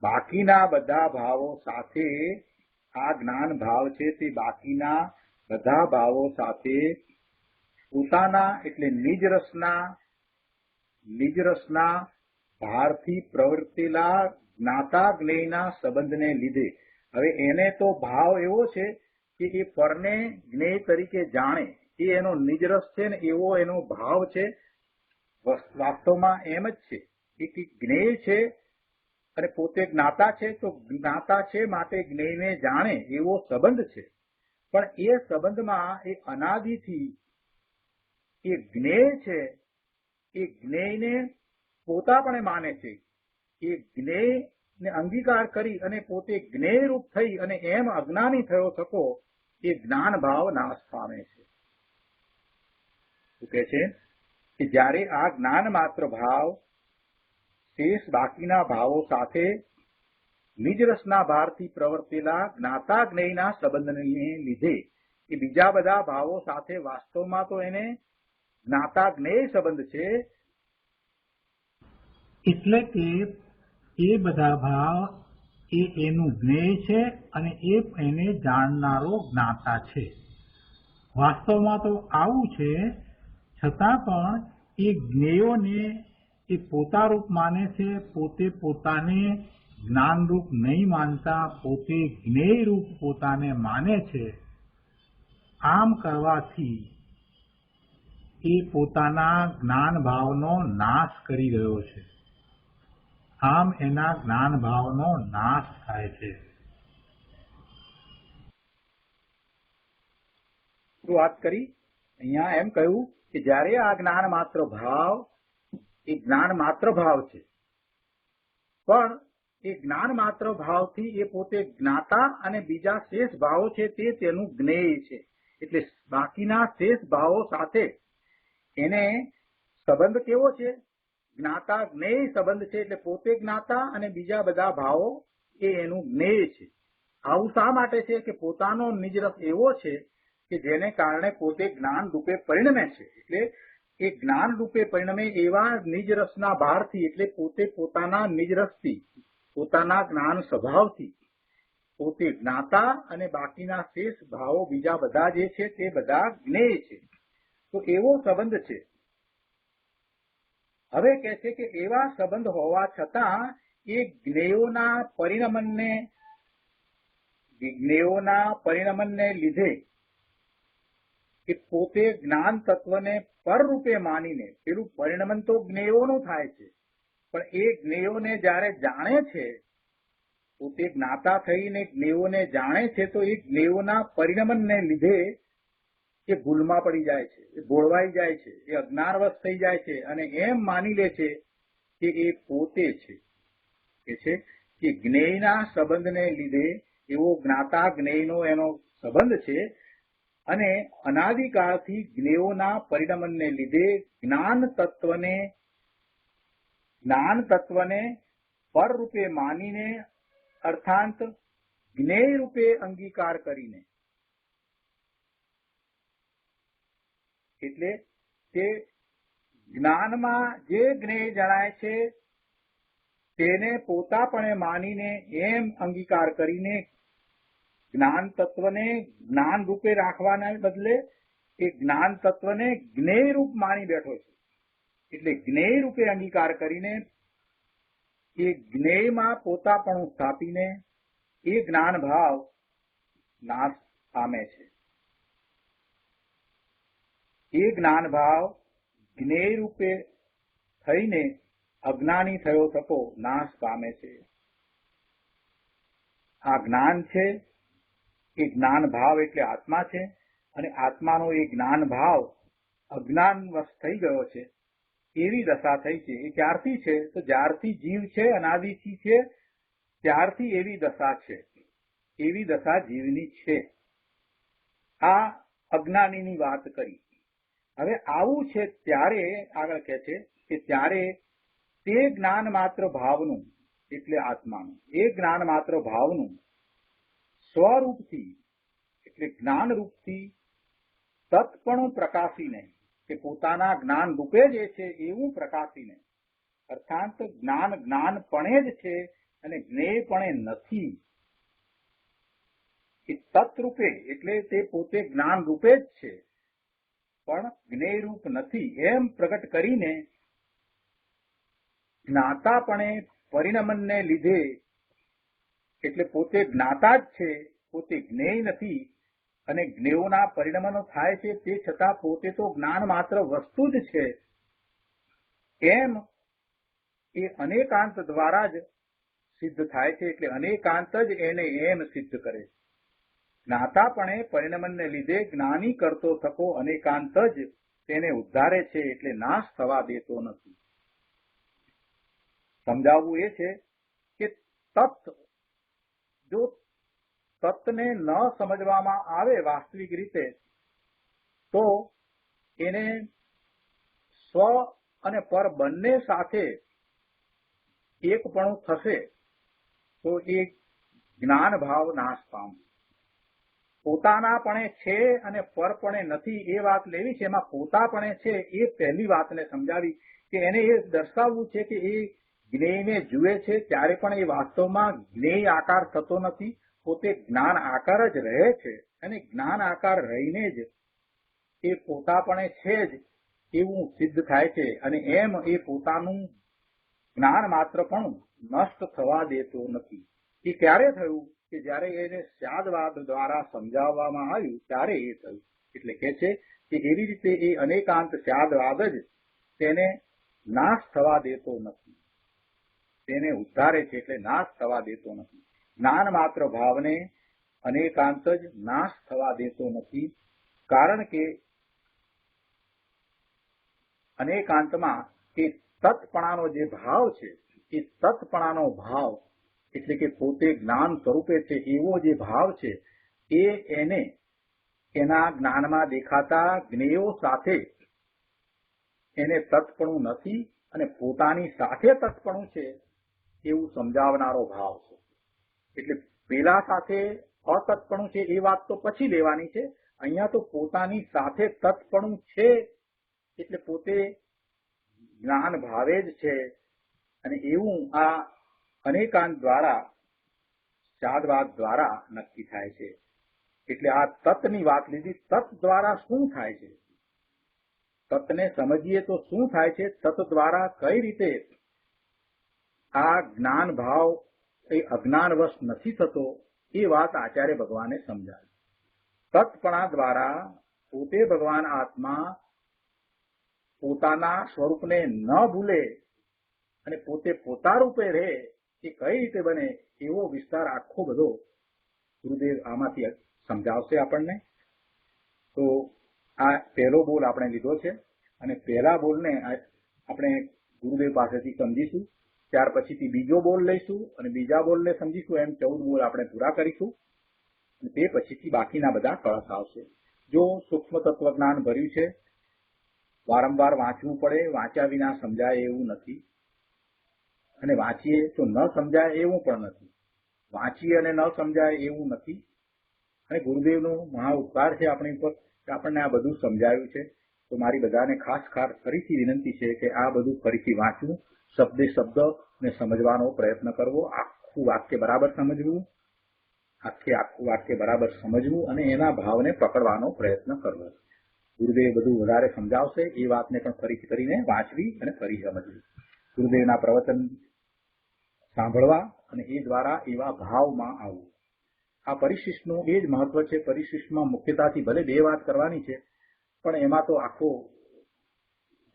બાકીના બધા ભાવો સાથે આ જ્ઞાન ભાવ છે તે બાકીના બધા ભાવો સાથે પોતાના એટલે નિજ રસના ભારથી પ્રવર્તેલા જ્ઞાતા જ્ઞેયના સંબંધને લીધે. હવે એને તો ભાવ એવો છે કે એ પરને જ્ઞેય તરીકે જાણે, એ એનો નિજ રસ છે ને એવો એનો ભાવ છે. વાસ્તવમાં એમ જ છે કે જ્ઞેય છે અને પોતે જ્ઞાતા છે, તો જ્ઞાતા છે માટે જ્ઞેયને જાણે એવો સંબંધ છે. પણ એ સંબંધમાં એ અનાદિથી એ જ્ઞેય છે, એ જ્ઞેયને પોતાપણે માને છે. એ જ્ઞેયને અંગીકાર કરી અને પોતે જ્ઞેય રૂપ થઈ અને એમ અજ્ઞાની થયો થકો એ જ્ઞાન ભાવ નાશ પામે છે. શું કહે છે કે જ્યારે આ જ્ઞાન માત્ર ભાવ શેષ બાકીના ભાવો સાથે નિજ રસના ભારથી પ્રવર્તેલા જ્ઞાતા જ્ઞેયના સંબંધને લીધે એ બીજા બધા ભાવો સાથે વાસ્તવમાં તો એને જ્ઞાતા જ્ઞેય સંબંધ છે. એટલે કે એ બધા ભાવ એ એનું જ્ઞેય છે અને એ એને જાણનારો જ્ઞાતા છે. વાસ્તવમાં તો આવું છે, છતાં પણ એ જ્ઞેયોને એ પોતારૂપ માને છે. પોતે પોતાને જ્ઞાનરૂપ નહીં માનતા, પોતે જ્ઞેય રૂપ પોતાને માને છે. આમ કરવાથી એ પોતાના જ્ઞાન ભાવનો નાશ કરી રહ્યો છે. આમ એના જ્ઞાન ભાવનો નાશ થાય છે. વાત કરી અહીંયા એમ કહ્યું કે જ્યારે આ જ્ઞાન માત્ર ભાવ એ જ્ઞાન માત્ર ભાવ છે, પણ એ જ્ઞાન માત્ર ભાવથી એ પોતે જ્ઞાતા અને બીજા શેષ ભાવો છે તે તેનું જ્ઞેય છે. એટલે બાકીના શેષ ભાવો સાથે એને સંબંધ કેવો છે? જ્ઞાતા જ્ઞેય સંબંધ છે. એટલે પોતે જ્ઞાતા અને બીજા બધા ભાવો એ એનું જ્ઞેય છે. આવું શા માટે છે? કે પોતાનો નિજ રસ એવો છે કે જેને કારણે પોતે જ્ઞાન રૂપે પરિણમે છે. એટલે એ જ્ઞાન રૂપે પરિણમે એવા નિજ રસના ભારથી, એટલે પોતે પોતાના નિજ રસથી, પોતાના જ્ઞાન સ્વભાવથી પોતે જ્ઞાતા અને બાકીના શેષ ભાવો બીજા બધા જે છે તે બધા જ્ઞેય છે. તો એવો સંબંધ છે. હવે કહે છે કે એવા સંબંધ હોવા છતાં એ જ્ઞેયોના પરિણમનને લીધે કે પોતે જ્ઞાન તત્વને પર રૂપે માનીને, પેલું પરિણમન તો જ્ઞેયોનું થાય છે, પણ એ જ્ઞેયોને જ્યારે જાણે છે, પોતે જ્ઞાતા થઈને જ્ઞેયોને જાણે છે, તો એ જ્ઞેયોના પરિણમનને લીધે એ ભૂલમાં પડી જાય છે, એ ભોળવાઈ જાય છે, એ અજ્ઞાનવશ થઈ જાય છે અને એમ માની લે છે કે એ પોતે છે. કે છે કે જ્ઞેયના સંબંધને લીધે એવો જ્ઞાતા જ્ઞેયનો એનો સંબંધ છે અને અનાદિકાળથી જ્ઞેયોના પરિણમનને લીધે જ્ઞાન તત્વને પર રૂપે માનીને, અર્થાંત જ્ઞેય રૂપે અંગીકાર કરીને, એટલે તે જ્ઞાનમાં જે જ્ઞેય જણાય છે તેને પોતાપણે માનીને એમ અંગીકાર કરીને જ્ઞાન તત્વને જ્ઞાન રૂપે રાખવાના બદલે એ જ્ઞાન તત્વને જ્ઞેય રૂપ માની બેઠો છે. એટલે જ્ઞેય રૂપે અંગીકાર કરીને એ જ્ઞેયમાં પોતાપણું સ્થાપીને એ જ્ઞાન ભાવ નાશ પામે છે. એ જ્ઞાન ભાવ જ્ઞેય રૂપે થઈને અજ્ઞાની થયો થકો નાશ પામે છે. આ જ્ઞાન છે એ જ્ઞાન ભાવ એટલે આત્મા છે અને આત્માનો એ જ્ઞાન ભાવ અજ્ઞાનવશ થઈ ગયો છે. એવી દશા થઈ છે. એ ક્યારથી છે? તો જ્યારથી જીવ છે, અનાદિથી છે, ત્યારથી એવી દશા છે. એવી દશા જીવની છે. આ અજ્ઞાનીની વાત કરી. હવે આવું છે ત્યારે આગળ કહે છે કે ત્યારે તે જ્ઞાન માત્ર ભાવનું, એટલે આત્માનું, એ જ્ઞાન માત્ર ભાવનું સ્વરૂપથી એટલે જ્ઞાનરૂપથી તત્પણું પ્રકાશીને કે પોતાના જ્ઞાન રૂપે જ છે એવું પ્રકાશીને, અર્થાત જ્ઞાન જ્ઞાનપણે જ છે અને જ્ઞેયપણે નથી. એ તત્રૂપે એટલે તે પોતે જ્ઞાન રૂપે જ છે પણ જ્ઞેયરૂપ નથી એમ પ્રગટ કરીને જ્ઞાતાપણે પરિણમનને લીધે એટલે પોતે જ્ઞાતા જ છે, પોતે જ્ઞેય નથી અને જ્ઞેયોના પરિણમનો થાય છે તે છતાં પોતે તો જ્ઞાન માત્ર વસ્તુ જ છે એમ એ અનેકાંત દ્વારા જ સિદ્ધ થાય છે. એટલે અનેકાંત જ એને એમ સિદ્ધ કરે. જ્ઞાતાપણે પરિણમનને લીધે જ્ઞાની કરતો થકો અનેકાંત જ તેને ઉદ્ધારે છે એટલે નાશ થવા દેતો નથી. સમજાવવું એ છે કે તત્ જો તત્ને ન સમજવામાં આવે વાસ્તવિક રીતે તો એને સ્વ અને પર બંને સાથે એકપણું થશે તો એ જ્ઞાન ભાવ નાશ પામશે. પોતાનાપણે છે અને પરપણે નથી એ વાત લેવી છે. એમાં પોતાપણે છે એ પહેલી વાતને સમજાવી કે એને એ દર્શાવવું છે કે એ જ્ઞેયને જુએ છે ત્યારે પણ એ વાસ્તવમાં જ્ઞેય આકાર થતો નથી, પોતે જ્ઞાન આકાર જ રહે છે અને જ્ઞાન આકાર રહીને જ એ પોતાપણે છે જ એવું સિદ્ધ થાય છે. અને એમ એ પોતાનું જ્ઞાન માત્ર પણ નષ્ટ થવા દેતો નથી. એ ક્યારે થયું કે જયારે એને સ્યાદવાદ દ્વારા સમજાવવામાં આવ્યું ત્યારે એ થયું. એટલે કે છે કે એવી રીતે એ અનેકાંત સ્યાદવાદ જ તેને નાશ થવા દેતો નથી, તેને ઉદ્ધારે છે એટલે નાશ થવા દેતો નથી. જ્ઞાન માત્ર ભાવને અનેકાંત જ નાશ થવા દેતો નથી, કારણ કે અનેકાંતમાં એ તત્પણાનો જે ભાવ છે એ તત્પણાનો ભાવ એટલે કે પોતે જ્ઞાન સ્વરૂપે છે એવો જે ભાવ છે એ એને એના જ્ઞાનમાં દેખાતા જ્ઞેયો સાથે એને તત્પણું નથી અને પોતાની સાથે તત્પણું છે એવું સમજાવનારો ભાવ છે. એટલે પેલા સાથે અતત્પણું છે એ વાત તો પછી લેવાની છે. અહીંયા તો પોતાની સાથે તત્પણું છે એટલે પોતે જ્ઞાન ભાવે જ છે અને એવું આ અનેકાંત દ્વારા સ્યાદવાદ દ્વારા નક્કી થાય છે. એટલે આ તત્ની વાત લીધી. તત્ દ્વારા શું થાય છે, તત્ને સમજીએ તો શું થાય છે, તત્ દ્વારા કઈ રીતે આ જ્ઞાન ભાવ એ અજ્ઞાનવશ નથી થતો એ વાત આચાર્ય ભગવાને સમજાવી. તત્પણા દ્વારા પોતે ભગવાન આત્મા પોતાના સ્વરૂપને ન ભૂલે અને પોતે પોતા રૂપે રહે એ કઈ રીતે બને એવો વિસ્તાર આખો બધો ગુરુદેવ આમાંથી સમજાવશે આપણને. તો આ પહેલો બોલ આપણે લીધો છે અને પહેલા બોલને આપણે ગુરુદેવ પાસેથી સમજીશું, ત્યાર પછીથી બીજો બોલ લઈશું અને બીજા બોલને સમજીશું. એમ 14 બોલ આપણે પૂરા કરીશું અને તે પછીથી બાકીના બધા કળશ આવશે. જો સૂક્ષ્મ તત્વજ્ઞાન ભર્યું છે, વારંવાર વાંચવું પડે, વાંચ્યા વિના સમજાય એવું નથી અને વાંચીએ તો ન સમજાય એવું પણ નથી, વાંચીએ અને ન સમજાય એવું નથી. અને ગુરુદેવનો મહા ઉપકાર છે આપણી ઉપર કે આપણને આ બધું સમજાવ્યું છે. તો મારી બધાને ખાસ ફરીથી વિનંતી છે કે આ બધું ફરીથી વાંચવું, શબ્દે શબ્દ ને સમજવાનો પ્રયત્ન કરવો, આખું વાક્ય બરાબર સમજવું, આખું વાક્ય બરાબર સમજવું અને એના ભાવને પકડવાનો પ્રયત્ન કરવો. ગુરુદેવ બધું વધારે સમજાવશે એ વાતને પણ ફરીથી કરીને વાંચવી અને ફરી સમજવી. ગુરુદેવના પ્રવચન સાંભળવા અને એ દ્વારા એવા ભાવમાં આવવું. આ પરિશિષ્ટનું એ જ મહત્વ છે. પરિશિષ્ટમાં મુખ્યતાથી ભલે બે વાત કરવાની છે પણ એમાં તો આખો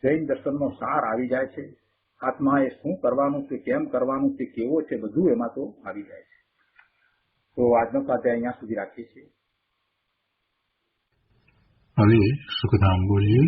જૈન દર્શનનો સાર આવી જાય છે. આત્માએ શું કરવાનું છે, કેમ કરવાનું છે, કેવો છે, બધું એમાં તો આવી જાય છે. તો આજનો સ્વાધ્યાય અહીંયા સુધી રાખીએ છીએ. હવે સુખધામ બોલીએ.